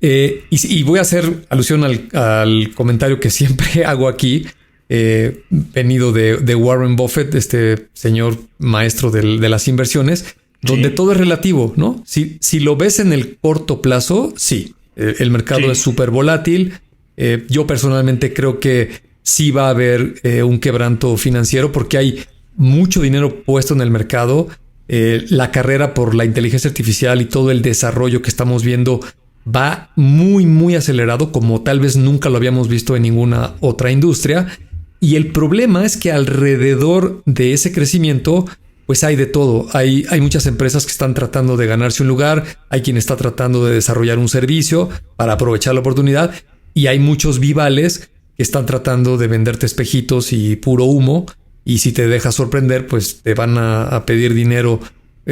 Y voy a hacer alusión al comentario que siempre hago aquí, venido de Warren Buffett, este señor maestro de las inversiones, donde todo es relativo, ¿no? Si lo ves en el corto plazo, sí, el mercado es súper volátil. Yo personalmente creo que sí va a haber un quebranto financiero porque hay mucho dinero puesto en el mercado. La carrera por la inteligencia artificial y todo el desarrollo que estamos viendo va muy, muy acelerado, como tal vez nunca lo habíamos visto en ninguna otra industria. Y el problema es que alrededor de ese crecimiento, pues hay de todo. Hay muchas empresas que están tratando de ganarse un lugar, hay quien está tratando de desarrollar un servicio para aprovechar la oportunidad y hay muchos vivales que están tratando de venderte espejitos y puro humo, y si te dejas sorprender, pues te van a pedir dinero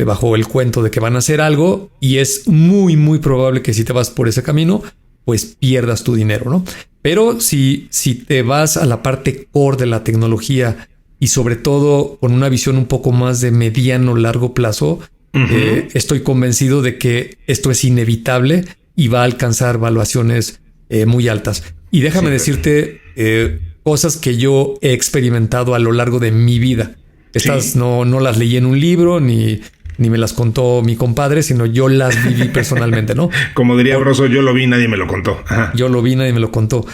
bajo el cuento de que van a hacer algo, y es muy, muy probable que si te vas por ese camino, pues pierdas tu dinero, ¿no? Pero si te vas a la parte core de la tecnología y sobre todo con una visión un poco más de mediano largo plazo, estoy convencido de que esto es inevitable y va a alcanzar valuaciones muy altas. Y déjame decirte cosas que yo he experimentado a lo largo de mi vida. Estas no las leí en un libro ni me las contó mi compadre, sino yo las viví personalmente, ¿no? Como diría Broso, yo lo vi, nadie me lo contó. Ajá. Yo lo vi, nadie me lo contó.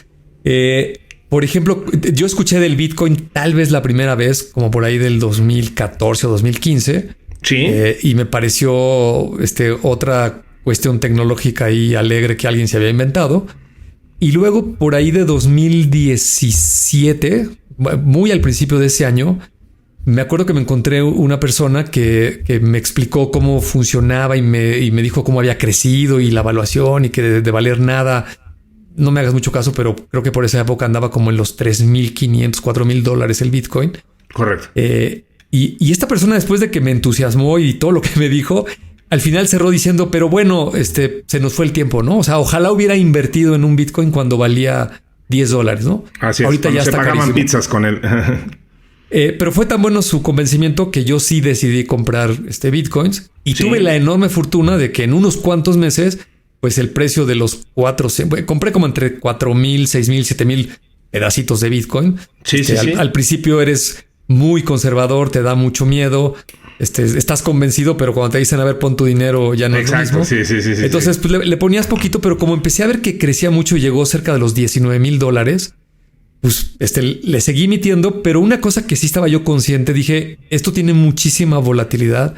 Por ejemplo, yo escuché del Bitcoin tal vez la primera vez, como por ahí del 2014 o 2015. Sí. Y me pareció otra cuestión tecnológica y alegre que alguien se había inventado. Y luego por ahí de 2017, muy al principio de ese año, me acuerdo que me encontré una persona que me explicó cómo funcionaba y me dijo cómo había crecido y la evaluación y que de valer nada. No me hagas mucho caso, pero creo que por esa época andaba como en los $3,500, $4,000 el Bitcoin. Correcto. Y esta persona, después de que me entusiasmó y todo lo que me dijo, al final cerró diciendo, pero bueno, se nos fue el tiempo, ¿no? O sea, ojalá hubiera invertido en un Bitcoin cuando valía $10, ¿no? Así es. Ahorita ya se está pagaban carísimo. pizzas con él. Pero fue tan bueno su convencimiento que yo sí decidí comprar Bitcoins y tuve la enorme fortuna de que en unos cuantos meses, pues el precio de los compré como entre 4,000, 6,000, 7,000 pedacitos de Bitcoin. Al principio eres muy conservador, te da mucho miedo. Estás convencido, pero cuando te dicen, a ver, pon tu dinero, ya no es lo mismo. Sí. Entonces, pues, le ponías poquito, pero como empecé a ver que crecía mucho y llegó cerca de los $19,000, pues le seguí metiendo. Pero una cosa que sí estaba yo consciente, dije, esto tiene muchísima volatilidad.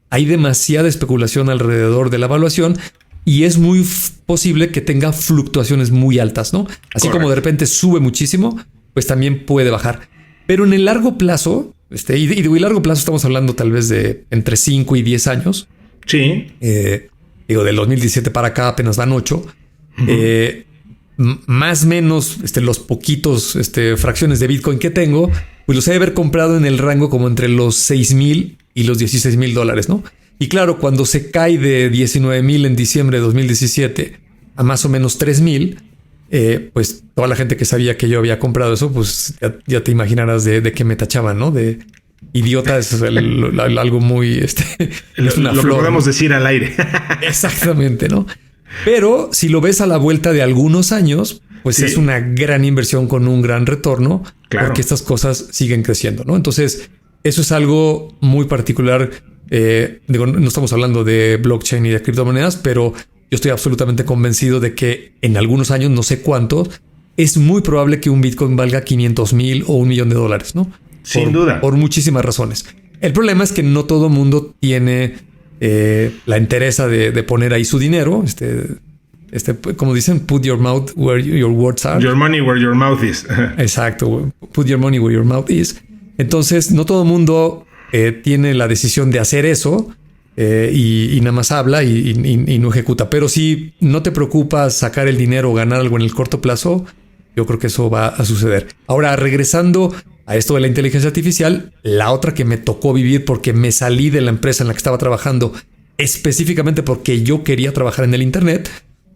Hay demasiada especulación alrededor de la evaluación y es muy posible que tenga fluctuaciones muy altas, ¿no? Así Correcto. como de repente sube muchísimo, pues también puede bajar. Pero en el largo plazo, y de largo plazo estamos hablando tal vez de entre 5 y 10 años. Sí. Del 2017 para acá apenas van 8. Más o menos los poquitos fracciones de Bitcoin que tengo, pues los he de haber comprado en el rango como entre los 6,000 y los $16,000, ¿no? Y claro, cuando se cae de 19,000 en diciembre de 2017 a más o menos 3,000, pues toda la gente que sabía que yo había comprado eso, pues ya te imaginarás de qué me tachaban, ¿no? De idiota. Es algo muy... es una lo flor, que podemos ¿no? decir al aire. Exactamente, ¿no? Pero si lo ves a la vuelta de algunos años, pues es una gran inversión con un gran retorno, porque estas cosas siguen creciendo, ¿no? Entonces, eso es algo muy particular. No estamos hablando de blockchain y de criptomonedas, pero yo estoy absolutamente convencido de que en algunos años, no sé cuántos, es muy probable que un Bitcoin valga 500,000 o $1,000,000, ¿no? Sin duda. Por muchísimas razones. El problema es que no todo mundo tiene la entereza de poner ahí su dinero. Como dicen, put your mouth where your words are. Your money where your mouth is. Exacto. Put your money where your mouth is. Entonces, no todo mundo tiene la decisión de hacer eso. Y nada más habla y no ejecuta. Pero si no te preocupas sacar el dinero o ganar algo en el corto plazo, yo creo que eso va a suceder. Ahora, regresando a esto de la inteligencia artificial, la otra que me tocó vivir porque me salí de la empresa en la que estaba trabajando específicamente porque yo quería trabajar en el Internet,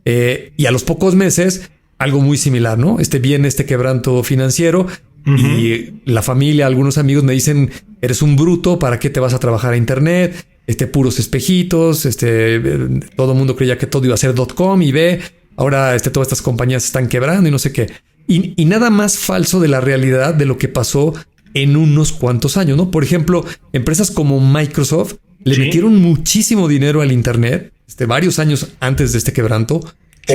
y a los pocos meses algo muy similar, ¿no? Viene este quebranto financiero Y la familia, algunos amigos me dicen, eres un bruto, ¿para qué te vas a trabajar a internet? Puros espejitos, todo el mundo creía que todo iba a ser .com y ve, ahora todas estas compañías están quebrando y no sé qué. Y nada más falso de la realidad de lo que pasó en unos cuantos años, ¿no? Por ejemplo, empresas como Microsoft le metieron muchísimo dinero al internet, varios años antes de este quebranto.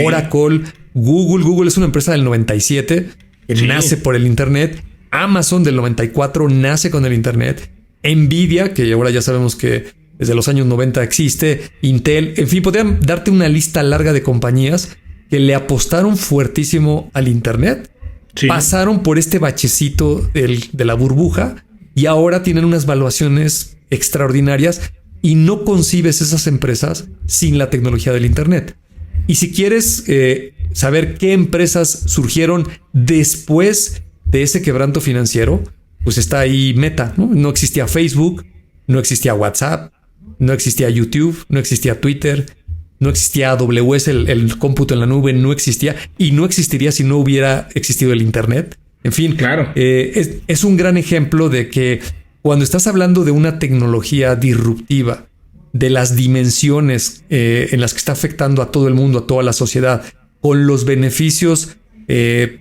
Oracle, Google es una empresa del 97 que nace por el internet. Amazon del 94 nace con el internet. Nvidia, que ahora ya sabemos que desde los años 90 existe. Intel, en fin, podrían darte una lista larga de compañías que le apostaron fuertísimo al internet. Pasaron por este bachecito de la burbuja y ahora tienen unas valuaciones extraordinarias y no concibes esas empresas sin la tecnología del internet. Y si quieres saber qué empresas surgieron después de ese quebranto financiero, pues está ahí Meta, ¿no? No existía Facebook, no existía WhatsApp, no existía YouTube, no existía Twitter, no existía AWS, el cómputo en la nube no existía y no existiría si no hubiera existido el internet. En fin, claro. Es un gran ejemplo de que cuando estás hablando de una tecnología disruptiva, de las dimensiones en las que está afectando a todo el mundo, a toda la sociedad, con los beneficios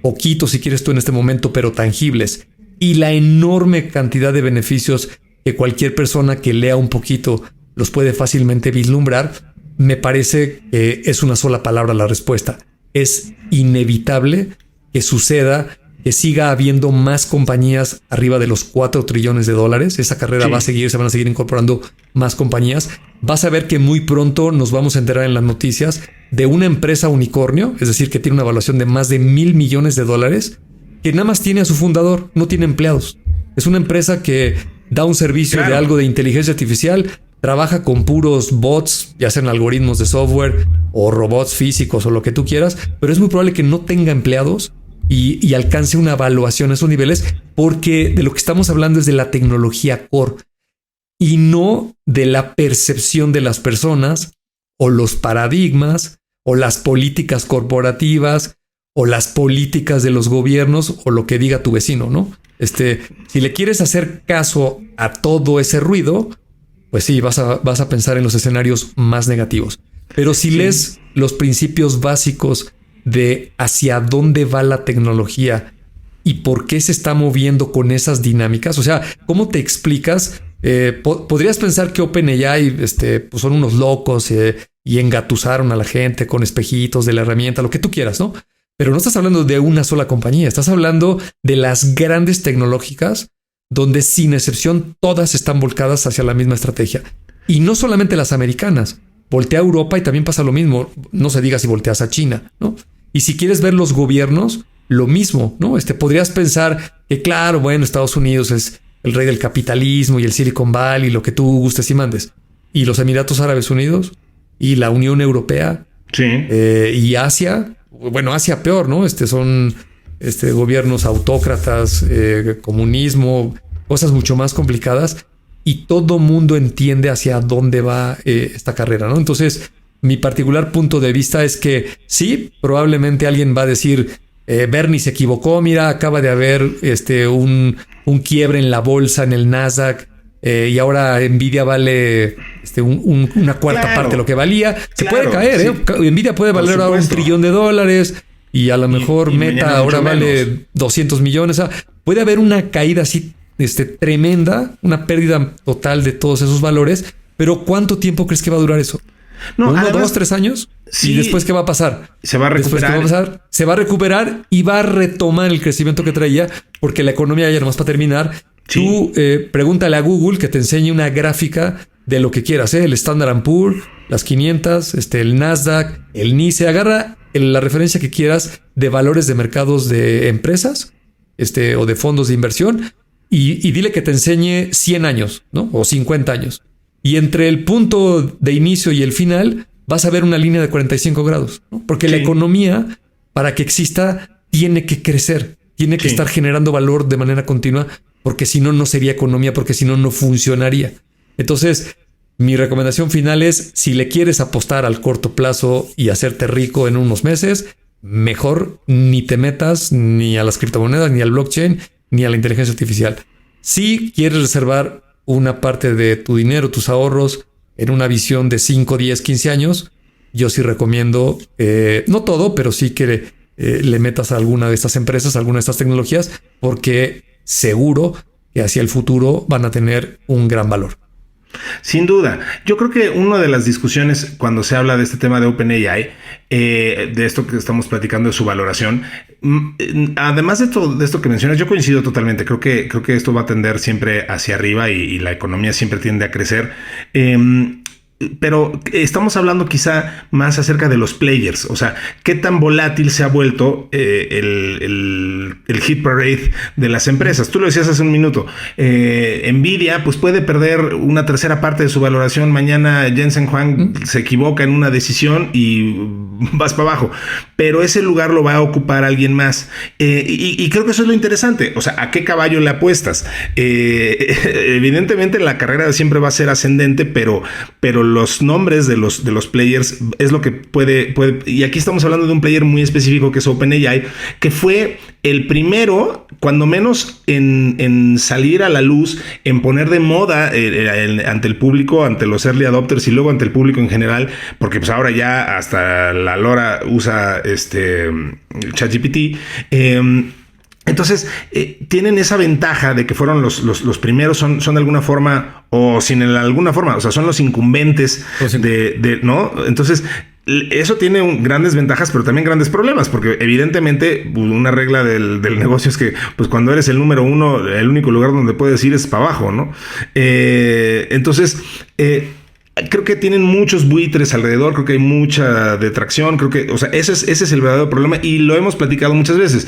poquitos, si quieres tú en este momento, pero tangibles, y la enorme cantidad de beneficios que cualquier persona que lea un poquito los puede fácilmente vislumbrar, me parece que es una sola palabra la respuesta. Es inevitable que suceda, que siga habiendo más compañías arriba de los 4 trillones de dólares. Esa carrera va a seguir, se van a seguir incorporando más compañías. Vas a ver que muy pronto nos vamos a enterar en las noticias de una empresa unicornio, es decir, que tiene una evaluación de más de $1,000 millones, que nada más tiene a su fundador, no tiene empleados. Es una empresa que da un servicio de algo de inteligencia artificial, trabaja con puros bots, ya sean algoritmos de software o robots físicos o lo que tú quieras, pero es muy probable que no tenga empleados y alcance una evaluación a esos niveles, porque de lo que estamos hablando es de la tecnología core y no de la percepción de las personas o los paradigmas o las políticas corporativas o las políticas de los gobiernos o lo que diga tu vecino, ¿no? Si le quieres hacer caso a todo ese ruido, pues sí, vas a pensar en los escenarios más negativos. Pero si lees los principios básicos de hacia dónde va la tecnología y por qué se está moviendo con esas dinámicas, o sea, ¿cómo te explicas? Podrías pensar que OpenAI pues son unos locos y engatusaron a la gente con espejitos de la herramienta, lo que tú quieras, ¿no? Pero no estás hablando de una sola compañía, estás hablando de las grandes tecnológicas donde sin excepción todas están volcadas hacia la misma estrategia. Y no solamente las americanas, voltea a Europa y también pasa lo mismo, no se diga si volteas a China, ¿no? Y si quieres ver los gobiernos, lo mismo, ¿no? Podrías pensar que claro, bueno, Estados Unidos es el rey del capitalismo y el Silicon Valley, lo que tú gustes y mandes. Y los Emiratos Árabes Unidos y la Unión Europea y Asia, bueno, Asia peor, ¿no? Son gobiernos autócratas, comunismo, cosas mucho más complicadas y todo mundo entiende hacia dónde va esta carrera, ¿no? Entonces, mi particular punto de vista es que sí, probablemente alguien va a decir Bernie se equivocó, mira, acaba de haber un quiebre en la bolsa, en el Nasdaq, y ahora Nvidia vale una cuarta parte de lo que valía. Se puede caer, Nvidia puede valer ahora $1 trillón y a lo mejor Meta ahora vale 200 millones. O sea, puede haber una caída así tremenda, una pérdida total de todos esos valores, pero ¿cuánto tiempo crees que va a durar eso? No, 1, 2, 3 años. Sí, ¿y después qué va a pasar? Se va a recuperar. Se va a recuperar y va a retomar el crecimiento que traía, porque la economía, ya nomás para terminar, tú pregúntale a Google que te enseñe una gráfica de lo que quieras, el Standard & Poor's, las 500, el Nasdaq, el NICE, agarra la referencia que quieras de valores de mercados de empresas, o de fondos de inversión, y dile que te enseñe 100 años, ¿no? O 50 años. Y entre el punto de inicio y el final vas a ver una línea de 45 grados, ¿no? Porque la economía, para que exista, tiene que crecer, tiene que estar generando valor de manera continua, porque si no, no sería economía, porque si no, no funcionaría. Entonces, mi recomendación final es, si le quieres apostar al corto plazo y hacerte rico en unos meses, mejor ni te metas ni a las criptomonedas ni al blockchain ni a la inteligencia artificial. Si quieres reservar una parte de tu dinero, tus ahorros, en una visión de 5, 10, 15 años, yo sí recomiendo, no todo, pero sí que le metas a alguna de estas empresas, a alguna de estas tecnologías, porque seguro que hacia el futuro van a tener un gran valor. Sin duda. Yo creo que una de las discusiones cuando se habla de este tema de OpenAI, de esto que estamos platicando, de su valoración, además de todo esto que mencionas, yo coincido totalmente. Creo que esto va a tender siempre hacia arriba y la economía siempre tiende a crecer. Pero estamos hablando quizá más acerca de los players, o sea, qué tan volátil se ha vuelto el hit parade de las empresas. Tú lo decías hace un minuto, Nvidia pues puede perder una tercera parte de su valoración. Mañana Jensen Huang se equivoca en una decisión y vas para abajo, pero ese lugar lo va a ocupar alguien más, y creo que eso es lo interesante. O sea, ¿a qué caballo le apuestas? Evidentemente la carrera siempre va a ser ascendente, pero los nombres de los players es lo que puede, y aquí estamos hablando de un player muy específico que es OpenAI, que fue el primero, cuando menos, en salir a la luz, en poner de moda ante el público, ante los early adopters y luego ante el público en general, porque pues ahora ya hasta la lora usa ChatGPT. Entonces, tienen esa ventaja de que fueron los primeros, son de alguna forma, o sin alguna forma, o sea, son los incumbentes ¿no? Entonces, eso tiene grandes ventajas, pero también grandes problemas, porque evidentemente una regla del negocio es que pues cuando eres el número uno, el único lugar donde puedes ir es para abajo, ¿no? Entonces, creo que tienen muchos buitres alrededor, creo que hay mucha detracción, creo que, o sea, ese es el verdadero problema y lo hemos platicado muchas veces.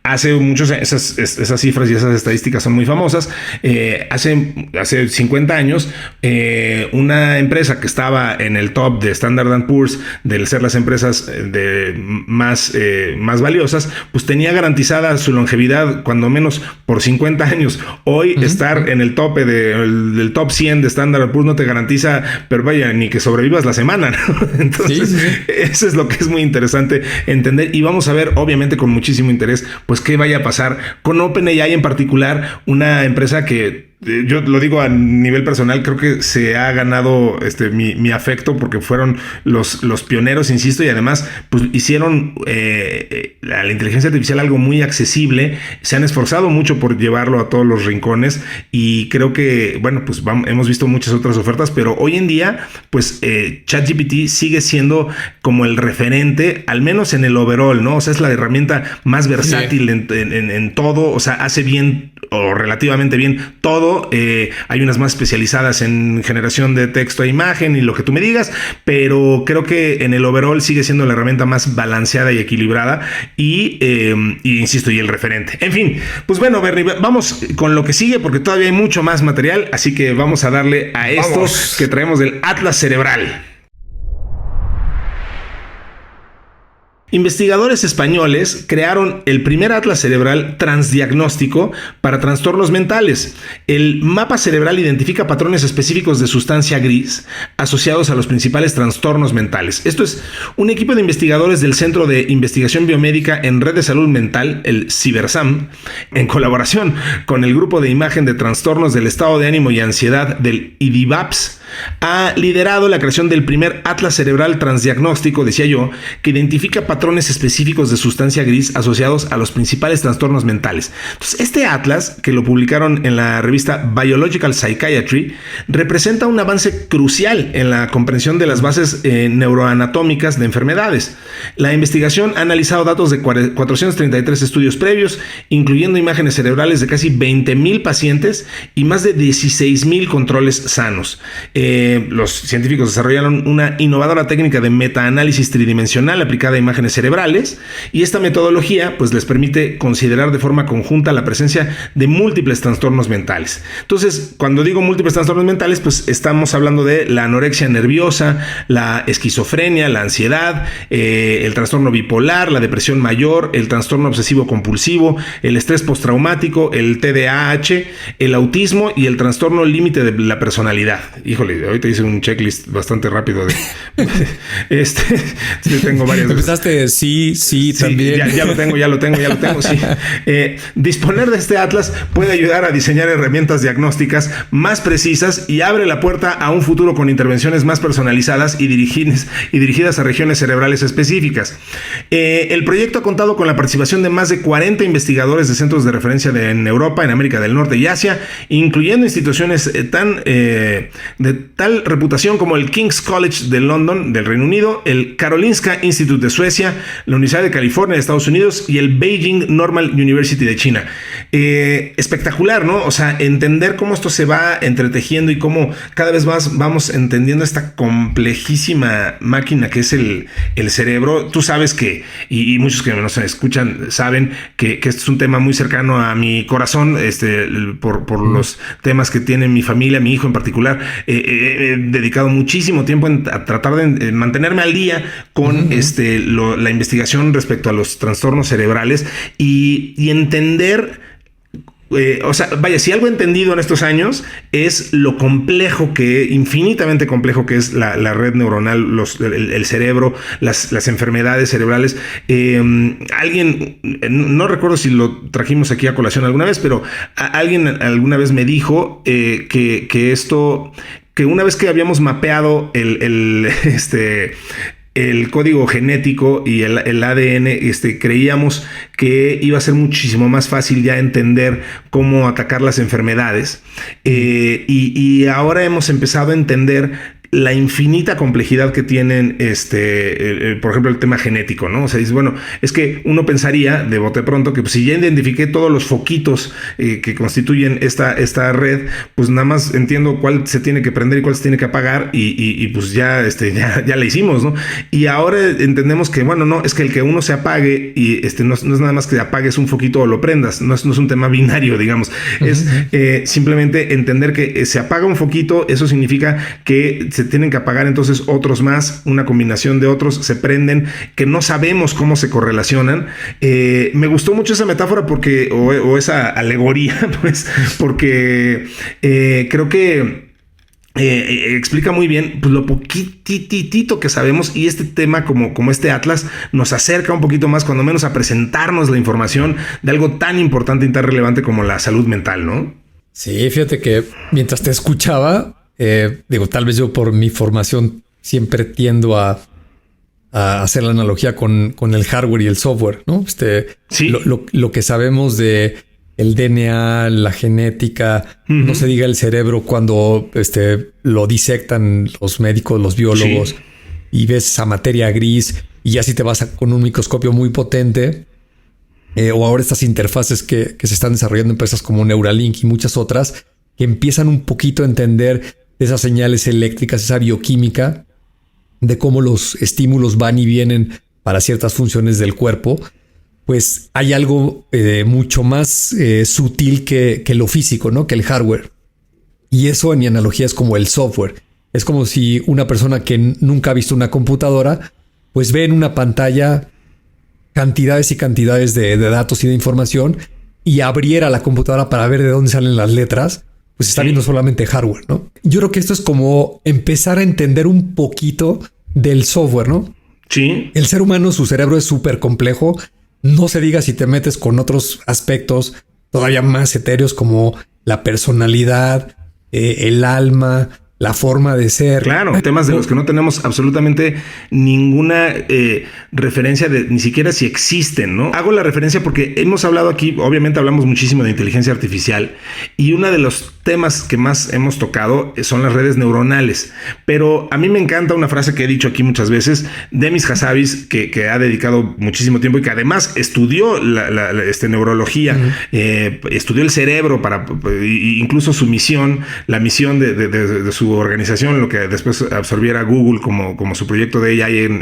Hace muchos años, esas cifras y esas estadísticas son muy famosas. Hace 50 años, una empresa que estaba en el top de Standard & Poor's, de ser las empresas más valiosas, pues tenía garantizada su longevidad cuando menos por 50 años. Hoy estar en el tope del top 100 de Standard & Poor's no te garantiza, pero vaya, ni que sobrevivas la semana, ¿no? Entonces, eso es lo que es muy interesante entender, y vamos a ver, obviamente, con muchísimo interés, pues qué vaya a pasar con OpenAI en particular, una empresa que yo lo digo a nivel personal, creo que se ha ganado mi afecto porque fueron los pioneros, insisto, y además pues hicieron a la inteligencia artificial algo muy accesible. Se han esforzado mucho por llevarlo a todos los rincones y creo que, bueno, pues hemos visto muchas otras ofertas, pero hoy en día pues ChatGPT sigue siendo como el referente, al menos en el overall, ¿no? O sea, es la herramienta más versátil en todo, o sea, hace bien o relativamente bien todo. Hay unas más especializadas en generación de texto e imagen y lo que tú me digas, pero creo que en el overall sigue siendo la herramienta más balanceada y equilibrada y insisto, y el referente. En fin, pues bueno, Bernie, vamos con lo que sigue porque todavía hay mucho más material, así que vamos a darle a esto que traemos del Atlas Cerebral. Investigadores españoles crearon el primer atlas cerebral transdiagnóstico para trastornos mentales. El mapa cerebral identifica patrones específicos de sustancia gris asociados a los principales trastornos mentales. Esto es un equipo de investigadores del Centro de Investigación Biomédica en Red de Salud Mental, el CiberSam, en colaboración con el Grupo de Imagen de Trastornos del Estado de Ánimo y Ansiedad del IDIVAPS, ha liderado la creación del primer atlas cerebral transdiagnóstico, decía yo, que identifica patrones específicos de sustancia gris asociados a los principales trastornos mentales. Entonces, este atlas, que lo publicaron en la revista Biological Psychiatry, representa un avance crucial en la comprensión de las bases neuroanatómicas de enfermedades. La investigación ha analizado datos de 433 estudios previos, incluyendo imágenes cerebrales de casi 20,000 pacientes y más de 16,000 controles sanos. Los científicos desarrollaron una innovadora técnica de metaanálisis tridimensional aplicada a imágenes cerebrales, y esta metodología pues les permite considerar de forma conjunta la presencia de múltiples trastornos mentales. Entonces, cuando digo múltiples trastornos mentales, pues estamos hablando de la anorexia nerviosa, la esquizofrenia, la ansiedad, el trastorno bipolar, la depresión mayor, el trastorno obsesivo compulsivo, el estrés postraumático, el TDAH, el autismo y el trastorno límite de la personalidad. Híjole, híjole, ahorita hice un checklist bastante rápido de sí, tengo varias. Empezaste, sí, también. Ya lo tengo, sí. Disponer de este atlas puede ayudar a diseñar herramientas diagnósticas más precisas y abre la puerta a un futuro con intervenciones más personalizadas y dirigidas a regiones cerebrales específicas. El proyecto ha contado con la participación de más de 40 investigadores de centros de referencia en Europa, en América del Norte y Asia, incluyendo instituciones de tal reputación como el King's College de London, del Reino Unido, el Karolinska Institute de Suecia, la Universidad de California de Estados Unidos y el Beijing Normal University de China. Espectacular, ¿no? O sea, entender cómo esto se va entretejiendo y cómo cada vez más vamos entendiendo esta complejísima máquina que es el cerebro. Tú sabes que, y muchos que nos escuchan saben que este es un tema muy cercano a mi corazón, por los temas que tiene mi familia, mi hijo en particular. He dedicado muchísimo tiempo a tratar de mantenerme al día con la investigación respecto a los trastornos cerebrales y entender. Si algo he entendido en estos años es lo infinitamente complejo que es la red neuronal, el cerebro, las enfermedades cerebrales. Alguien, no recuerdo si lo trajimos aquí a colación alguna vez, pero alguien alguna vez me dijo que una vez que habíamos mapeado el código genético y el ADN, creíamos que iba a ser muchísimo más fácil ya entender cómo atacar las enfermedades. Y ahora hemos empezado a entender la infinita complejidad que tienen, por ejemplo, el tema genético, ¿no? O sea, dices, bueno, es que uno pensaría de bote pronto que pues, si ya identifiqué todos los foquitos que constituyen esta red, pues nada más entiendo cuál se tiene que prender y cuál se tiene que apagar y pues ya la hicimos, ¿no? Y ahora entendemos que, bueno, no, es que el que uno se apague y no es nada más que apagues un foquito o lo prendas, no es un tema binario, digamos. Es simplemente entender que se apaga un foquito, eso significa que se tienen que apagar entonces otros más, una combinación de otros se prenden, que no sabemos cómo se correlacionan. Me gustó mucho esa metáfora porque, o esa alegoría, pues, porque creo que explica muy bien pues, lo poquitito que sabemos, y este tema como este atlas nos acerca un poquito más, cuando menos, a presentarnos la información de algo tan importante y tan relevante como la salud mental, ¿no? Sí, fíjate que mientras te escuchaba, tal vez yo por mi formación siempre tiendo a hacer la analogía con el hardware y el software, ¿no? Sí. Lo que sabemos de el DNA, la genética, no se diga el cerebro, cuando lo disectan los médicos, los biólogos, y ves esa materia gris, y ya si te vas con un microscopio muy potente, o ahora estas interfaces que se están desarrollando en empresas como Neuralink y muchas otras, que empiezan un poquito a entender esas señales eléctricas, esa bioquímica, de cómo los estímulos van y vienen para ciertas funciones del cuerpo, pues hay algo mucho más sutil que lo físico, ¿no? Que el hardware. Y eso, en mi analogía, es como el software. Es como si una persona que nunca ha visto una computadora, pues ve en una pantalla cantidades y cantidades de datos y de información, y abriera la computadora para ver de dónde salen las letras, pues está viendo solamente hardware, ¿no? Yo creo que esto es como empezar a entender un poquito del software, ¿no? Sí. El ser humano, su cerebro es súper complejo. No se diga si te metes con otros aspectos todavía más etéreos como la personalidad, el alma, la forma de ser. Claro, temas de los que no tenemos absolutamente ninguna referencia de ni siquiera si existen, ¿no? Hago la referencia porque hemos hablado aquí, obviamente hablamos muchísimo de inteligencia artificial, y uno de los temas que más hemos tocado son las redes neuronales. Pero a mí me encanta una frase que he dicho aquí muchas veces, Demis Hassabis, que ha dedicado muchísimo tiempo y que además estudió la neurología, estudió el cerebro para incluso su misión, la misión de su organización, lo que después absorbiera Google como su proyecto de AI,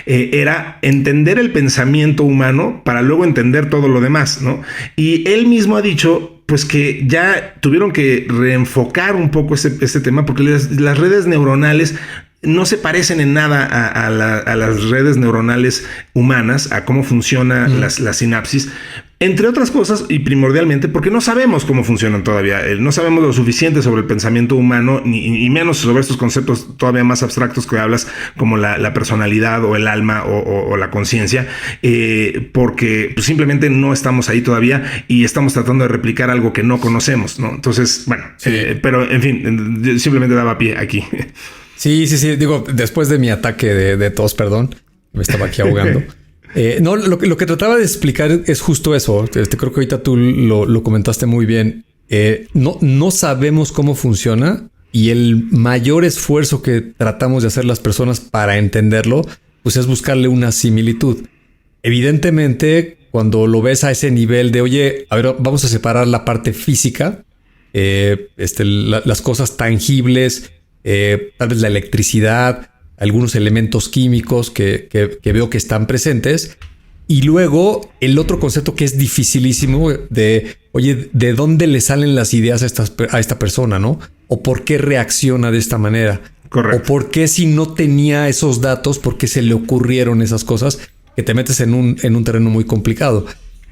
era entender el pensamiento humano para luego entender todo lo demás, ¿no? Y él mismo ha dicho pues que ya tuvieron que reenfocar un poco este tema, porque las redes neuronales no se parecen en nada a las redes neuronales humanas, a cómo funcionan las sinapsis, Entre otras cosas, y primordialmente, porque no sabemos cómo funcionan todavía. No sabemos lo suficiente sobre el pensamiento humano, ni menos sobre estos conceptos todavía más abstractos que hablas, como la personalidad o el alma o la conciencia, porque pues, simplemente no estamos ahí todavía y estamos tratando de replicar algo que no conocemos, ¿no? Entonces, bueno, sí. Pero en fin, simplemente daba pie aquí. Sí. Digo, después de mi ataque de tos, perdón, me estaba aquí ahogando. No, lo que trataba de explicar es justo eso. Creo que ahorita tú lo comentaste muy bien. No sabemos cómo funciona y el mayor esfuerzo que tratamos de hacer las personas para entenderlo, pues es buscarle una similitud. Evidentemente, cuando lo ves a ese nivel de, oye, a ver, vamos a separar la parte física, las cosas tangibles, tal vez la electricidad, algunos elementos químicos que veo que están presentes. Y luego el otro concepto que es dificilísimo de, oye, ¿de dónde le salen las ideas a esta persona, no? O por qué reacciona de esta manera. Correcto. O por qué si no tenía esos datos, por qué se le ocurrieron esas cosas, que te metes en un terreno muy complicado.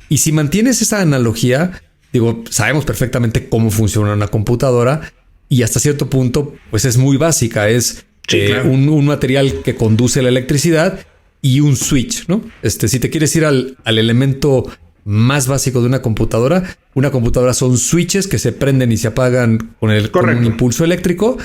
Y si mantienes esa analogía, digo, sabemos perfectamente cómo funciona una computadora y hasta cierto punto, pues es muy básica. Es claro, un material que conduce la electricidad y un switch, ¿no? Si te quieres ir al elemento más básico de una computadora son switches que se prenden y se apagan con un impulso eléctrico.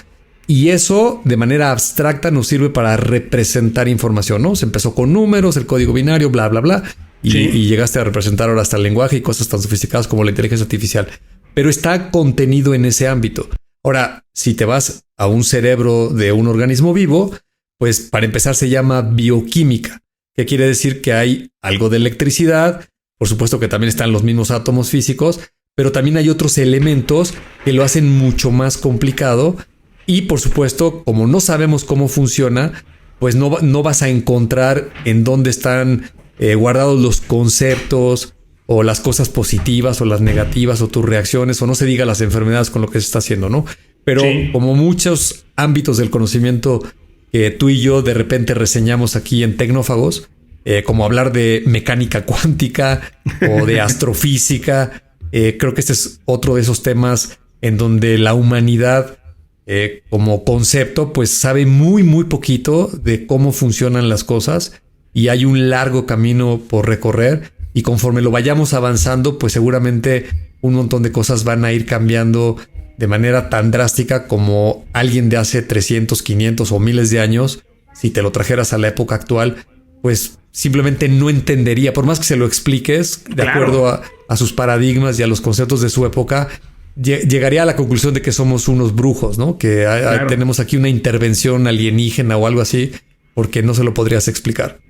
Y eso de manera abstracta nos sirve para representar información, ¿no? Se empezó con números, el código binario, bla, bla, bla. Y llegaste a representar ahora hasta el lenguaje y cosas tan sofisticadas como la inteligencia artificial. Pero está contenido en ese ámbito. Ahora, si te vas a un cerebro de un organismo vivo, pues para empezar se llama bioquímica, que quiere decir que hay algo de electricidad. Por supuesto que también están los mismos átomos físicos, pero también hay otros elementos que lo hacen mucho más complicado. Y por supuesto, como no sabemos cómo funciona, pues no vas a encontrar en dónde están guardados los conceptos o las cosas positivas o las negativas o tus reacciones, o no se diga las enfermedades con lo que se está haciendo, ¿no? Pero como muchos ámbitos del conocimiento que tú y yo de repente reseñamos aquí en Tecnófagos, como hablar de mecánica cuántica o de astrofísica, creo que este es otro de esos temas en donde la humanidad como concepto pues sabe muy muy poquito de cómo funcionan las cosas y hay un largo camino por recorrer. Y conforme lo vayamos avanzando, pues seguramente un montón de cosas van a ir cambiando de manera tan drástica como alguien de hace 300, 500 o miles de años, si te lo trajeras a la época actual, pues simplemente no entendería. Por más que se lo expliques de acuerdo a sus paradigmas y a los conceptos de su época, llegaría a la conclusión de que somos unos brujos, ¿no? Que tenemos aquí una intervención alienígena o algo así, porque no se lo podrías explicar.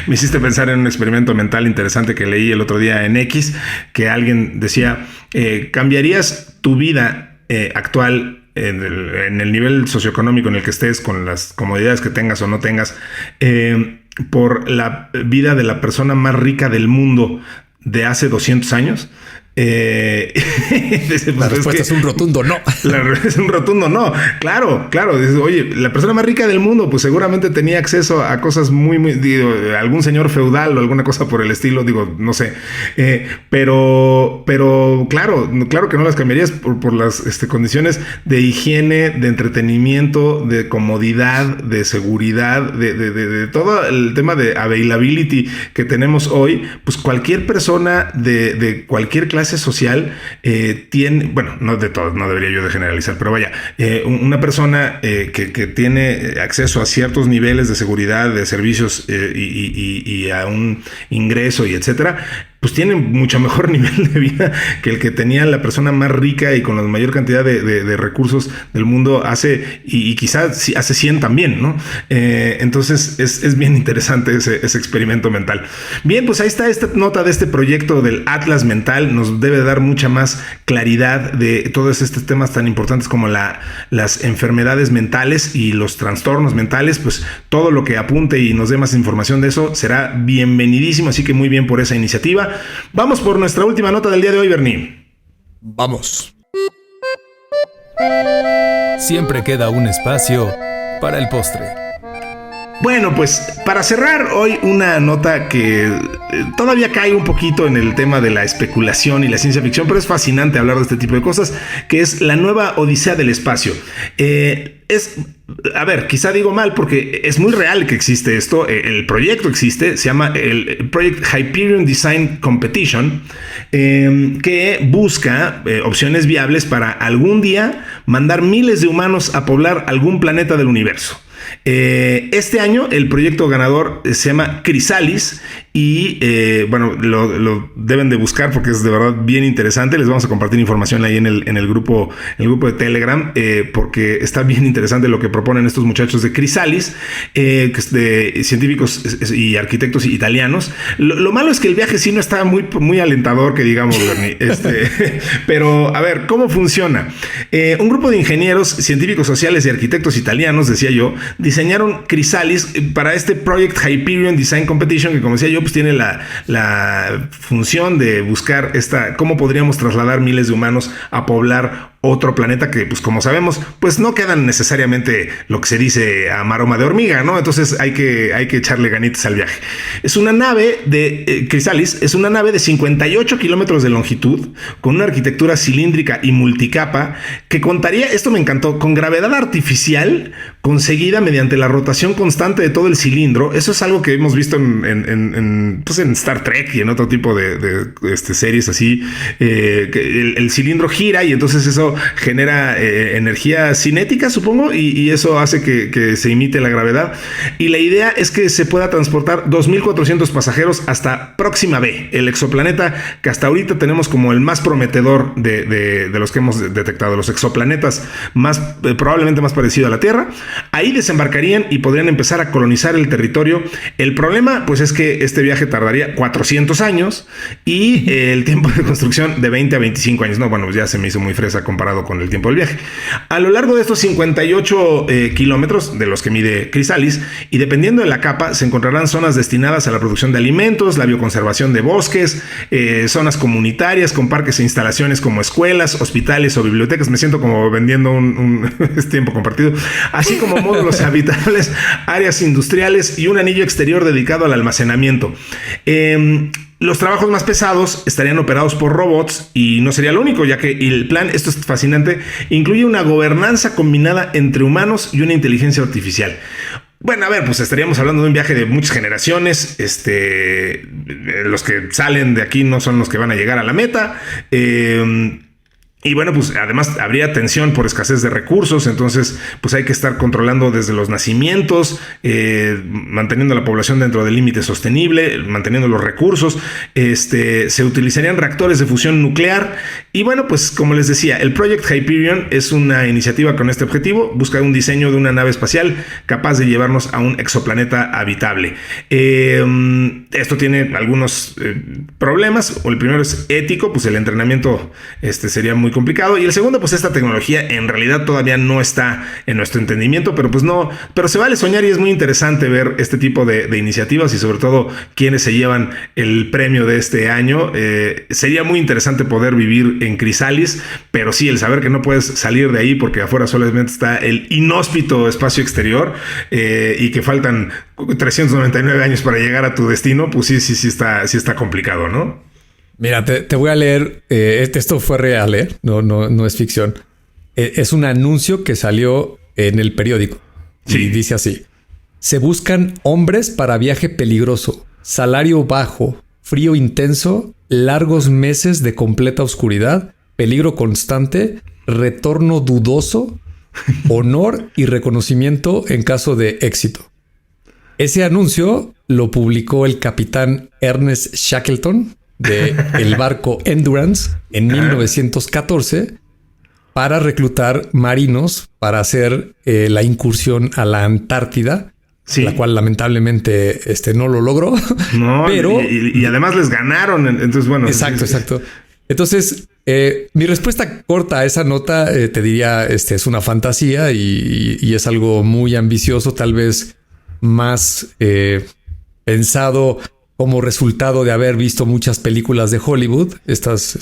Me hiciste pensar en un experimento mental interesante que leí el otro día en X, que alguien decía, ¿cambiarías tu vida actual en el nivel socioeconómico en el que estés, con las comodidades que tengas o no tengas, por la vida de la persona más rica del mundo de hace 200 años? La respuesta es un rotundo no. Es un rotundo no. Claro. Dices, oye, la persona más rica del mundo, pues seguramente tenía acceso a cosas muy, algún señor feudal o alguna cosa por el estilo, no sé. Pero claro que no las cambiarías por las condiciones de higiene, de entretenimiento, de comodidad, de seguridad, de todo el tema de availability que tenemos hoy. Pues cualquier persona de cualquier clase social tiene, bueno, no de todos, no debería yo de generalizar, pero vaya, una persona que tiene acceso a ciertos niveles de seguridad, de servicios y a un ingreso y etcétera, pues tiene mucho mejor nivel de vida que el que tenía la persona más rica y con la mayor cantidad de recursos del mundo hace, y quizás hace 100 también, ¿no? Entonces es bien interesante ese experimento mental. Bien, pues ahí está esta nota de este proyecto del Atlas Mental. Nos debe dar mucha más claridad de todos estos temas tan importantes como las enfermedades mentales y los trastornos mentales. Pues todo lo que apunte y nos dé más información de eso será bienvenidísimo, así que muy bien por esa iniciativa. Vamos por nuestra última nota del día de hoy, Bernie. Vamos. Siempre queda un espacio para el postre. Bueno, pues para cerrar hoy una nota que todavía cae un poquito en el tema de la especulación y la ciencia ficción, pero es fascinante hablar de este tipo de cosas, que es la nueva Odisea del espacio. A ver, quizá digo mal porque es muy real que existe esto. El proyecto existe, se llama el Project Hyperion Design Competition, que busca opciones viables para algún día mandar miles de humanos a poblar algún planeta del universo. Este año el proyecto ganador se llama Chrysalis y bueno, lo deben de buscar porque es de verdad bien interesante. Les vamos a compartir información ahí en el grupo de Telegram, porque está bien interesante lo que proponen estos muchachos de Chrysalis, que es de científicos y arquitectos italianos. Lo malo es que el viaje sí no está muy alentador, que digamos, Bernie. Pero a ver, ¿cómo funciona? Un grupo de ingenieros, científicos sociales y arquitectos italianos, decía yo, diseñaron Chrysalis para este Project Hyperion Design Competition, que como decía yo, pues tiene la función de buscar cómo podríamos trasladar miles de humanos a poblar otro planeta que, pues como sabemos, pues no quedan necesariamente lo que se dice a maroma de hormiga, ¿no? Entonces hay que echarle ganitas al viaje. Es una nave de Chrysalis, es una nave de 58 kilómetros de longitud, con una arquitectura cilíndrica y multicapa, que contaría, esto me encantó, con gravedad artificial conseguida mediante la rotación constante de todo el cilindro. Eso es algo que hemos visto en Star Trek y en otro tipo de series así, que el cilindro gira y entonces eso genera energía cinética, supongo, y eso hace que se imite la gravedad. Y la idea es que se pueda transportar 2.400 pasajeros hasta Próxima B, el exoplaneta que hasta ahorita tenemos como el más prometedor de los que hemos detectado, los exoplanetas probablemente más parecido a la Tierra. Ahí desembarcarían y podrían empezar a colonizar el territorio. El problema, pues, es que este viaje tardaría 400 años y el tiempo de construcción de 20 a 25 años. No, bueno, ya se me hizo muy fresa comparado con el tiempo del viaje. A lo largo de estos 58 kilómetros de los que mide Chrysalis, y dependiendo de la capa, se encontrarán zonas destinadas a la producción de alimentos, la bioconservación de bosques, zonas comunitarias con parques e instalaciones como escuelas, hospitales o bibliotecas. Me siento como vendiendo un tiempo compartido, así como módulos habitables, áreas industriales y un anillo exterior dedicado al almacenamiento. Los trabajos más pesados estarían operados por robots y no sería lo único, ya que el plan, esto es fascinante, incluye una gobernanza combinada entre humanos y una inteligencia artificial. Bueno, a ver, pues estaríamos hablando de un viaje de muchas generaciones. Los que salen de aquí no son los que van a llegar a la meta. Y bueno, pues además habría tensión por escasez de recursos, entonces pues hay que estar controlando desde los nacimientos, manteniendo la población dentro del límite sostenible, manteniendo los recursos. Se utilizarían reactores de fusión nuclear y bueno, pues como les decía, el Project Hyperion es una iniciativa con este objetivo, busca un diseño de una nave espacial capaz de llevarnos a un exoplaneta habitable. Esto tiene algunos problemas. El primero es ético, pues el entrenamiento sería muy complicado, y el segundo, pues esta tecnología en realidad todavía no está en nuestro entendimiento, pero se vale soñar y es muy interesante ver este tipo de iniciativas y sobre todo quienes se llevan el premio de este año. Sería muy interesante poder vivir en Chrysalis, pero sí, el saber que no puedes salir de ahí porque afuera solamente está el inhóspito espacio exterior, y que faltan 399 años para llegar a tu destino, pues sí está complicado, ¿no? Mira, te voy a leer. Esto fue real, no es ficción. Es un anuncio que salió en el periódico. Sí. Y dice así: se buscan hombres para viaje peligroso, salario bajo, frío intenso, largos meses de completa oscuridad, peligro constante, retorno dudoso, honor y reconocimiento en caso de éxito. Ese anuncio lo publicó el capitán Ernest Shackleton de el barco Endurance en 1914 para reclutar marinos para hacer la incursión a la Antártida, sí, la cual lamentablemente no lo logró. No, pero y además les ganaron. Entonces, bueno. Exacto. Entonces, mi respuesta corta a esa nota te diría, es una fantasía y es algo muy ambicioso, tal vez más pensado como resultado de haber visto muchas películas de Hollywood.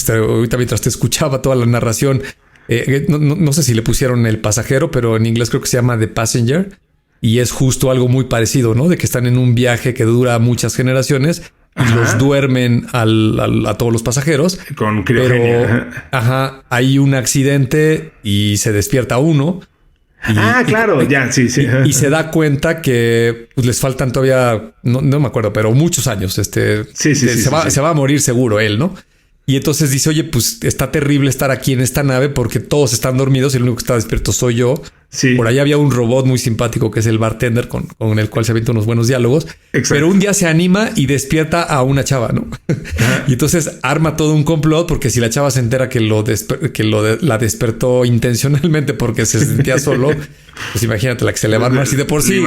Ahorita mientras te escuchaba toda la narración, no sé si le pusieron El Pasajero, pero en inglés creo que se llama The Passenger. y es justo algo muy parecido, ¿no? De que están en un viaje que dura muchas generaciones y los duermen a todos los pasajeros. Con criogenia. Pero, hay un accidente y se despierta uno. Claro, sí. Y se da cuenta que pues, les faltan todavía, no me acuerdo, pero muchos años. Se va a morir seguro él, ¿no? Y entonces dice, oye, pues está terrible estar aquí en esta nave porque todos están dormidos y el único que está despierto soy yo. Sí. Por ahí había un robot muy simpático que es el bartender con el cual se avienta unos buenos diálogos. Exacto. Pero un día se anima y despierta a una chava, ¿no? Y entonces arma todo un complot porque si la chava se entera que la despertó intencionalmente porque se sentía solo, pues imagínate la que se le va a armar. Si de por sí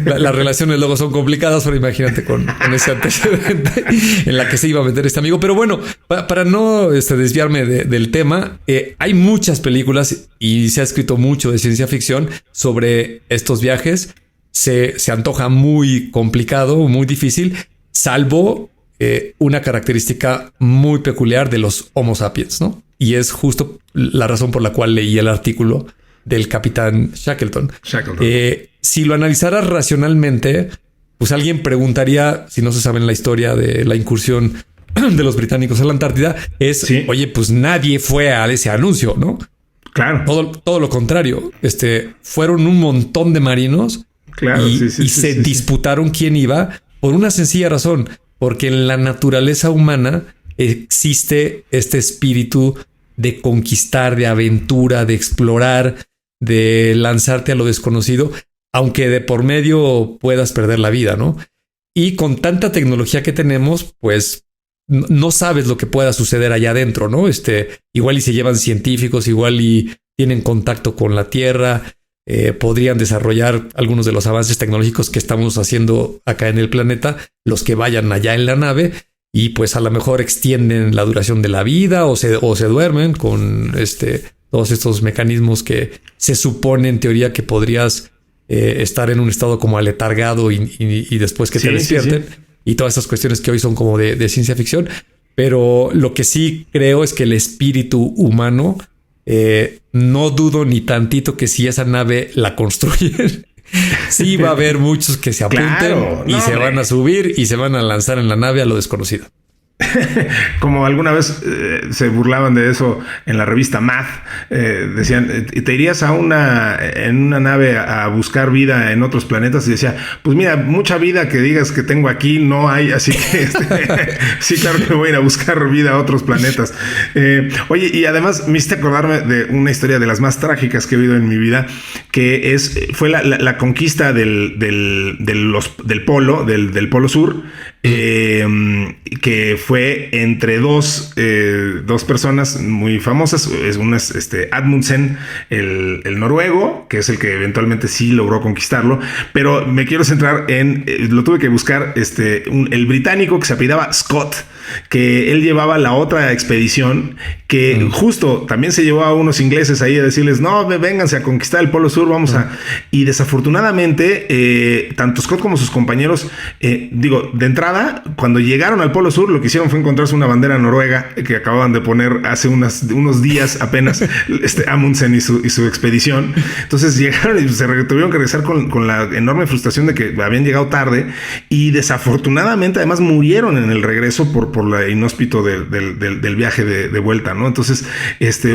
las relaciones luego son complicadas, pero imagínate con ese antecedente en la que se iba a meter este amigo. Pero bueno, para no desviarme del tema, hay muchas películas y se ha escrito mucho de ciencia ficción sobre estos viajes. Se antoja muy complicado, muy difícil, salvo una característica muy peculiar de los Homo sapiens, ¿no? Y es justo la razón por la cual leí el artículo del capitán Shackleton. Si lo analizaras racionalmente, pues alguien preguntaría, si no se sabe en la historia de la incursión de los británicos a la Antártida, oye, pues nadie fue a ese anuncio, ¿no? Claro. Todo lo contrario. Fueron un montón de marinos. Claro, y se disputaron quién iba por una sencilla razón, porque en la naturaleza humana existe este espíritu de conquistar, de aventura, de explorar, de lanzarte a lo desconocido, aunque de por medio puedas perder la vida, ¿no? Y con tanta tecnología que tenemos, pues no sabes lo que pueda suceder allá adentro, ¿no? Igual y se llevan científicos, igual y tienen contacto con la Tierra, podrían desarrollar algunos de los avances tecnológicos que estamos haciendo acá en el planeta, los que vayan allá en la nave, y pues a lo mejor extienden la duración de la vida o se duermen con todos estos mecanismos que se supone en teoría que podrías estar en un estado como aletargado y después que te despierten. Y todas estas cuestiones que hoy son como de ciencia ficción. Pero lo que sí creo es que el espíritu humano, no dudo ni tantito que si esa nave la construyen, sí va a haber muchos que se apunten se van a subir y se van a lanzar en la nave a lo desconocido. Como alguna vez se burlaban de eso en la revista Math, decían, ¿te irías en una nave a buscar vida en otros planetas? Y decía, pues mira, mucha vida que digas que tengo aquí no hay, así que sí, claro que voy a ir a buscar vida a otros planetas. Oye, y además me hiciste acordarme de una historia de las más trágicas que he vivido en mi vida, que fue la conquista del polo sur, que fue entre dos personas muy famosas. Una es Amundsen, el noruego, que es el que eventualmente sí logró conquistarlo, pero me quiero centrar lo tuve que buscar, el británico que se apellidaba Scott, que él llevaba la otra expedición, que justo también se llevó a unos ingleses ahí a decirles, no, vénganse a conquistar el Polo Sur, y desafortunadamente, tanto Scott como sus compañeros, de entrada, cuando llegaron al Polo Sur, lo que hicieron fue encontrarse una bandera noruega que acababan de poner hace unos días apenas, Amundsen y su expedición. Entonces llegaron y tuvieron que regresar con la enorme frustración de que habían llegado tarde, y desafortunadamente además murieron en el regreso por la inhóspito del viaje de vuelta, ¿no? Entonces,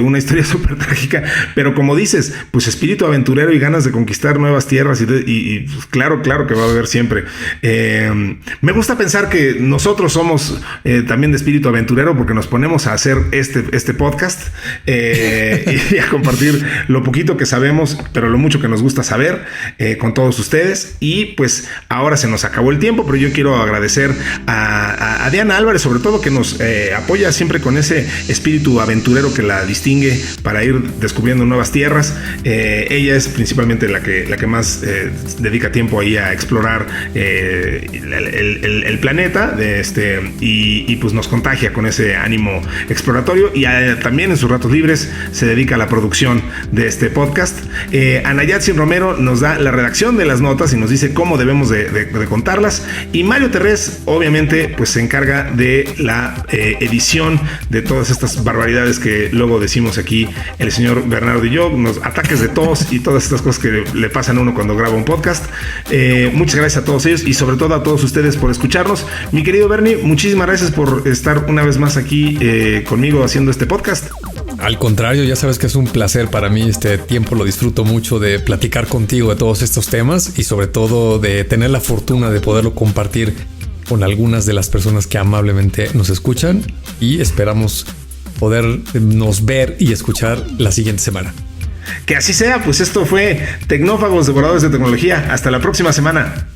una historia súper trágica, pero como dices, pues espíritu aventurero y ganas de conquistar nuevas tierras y pues, claro que va a haber siempre. Me gusta pensar que nosotros somos también de espíritu aventurero porque nos ponemos a hacer este podcast y a compartir lo poquito que sabemos, pero lo mucho que nos gusta saber con todos ustedes. Y pues ahora se nos acabó el tiempo, pero yo quiero agradecer a Diana Álvarez, sobre todo, que nos apoya siempre con ese espíritu aventurero que la distingue para ir descubriendo nuevas tierras. Ella es principalmente la que más dedica tiempo ahí a explorar el planeta, y y pues nos contagia con ese ánimo exploratorio, y también en sus ratos libres se dedica a la producción de este podcast. Ana Yatsin Romero nos da la redacción de las notas y nos dice cómo debemos de contarlas, y Mario Terrés obviamente pues se encarga de la edición de todas estas barbaridades que luego decimos aquí el señor Bernardo y yo, los ataques de tos y todas estas cosas que le pasan a uno cuando graba un podcast. Muchas gracias a todos ellos y sobre todo a todos ustedes por escucharnos. Mi querido Bernie, muchísimas gracias por estar una vez más aquí conmigo haciendo este podcast. Al contrario, ya sabes que es un placer para mí. Este tiempo lo disfruto mucho de platicar contigo de todos estos temas y sobre todo de tener la fortuna de poderlo compartir con algunas de las personas que amablemente nos escuchan, y esperamos podernos ver y escuchar la siguiente semana. Que así sea, pues esto fue Tecnófagos, devoradores de tecnología. Hasta la próxima semana.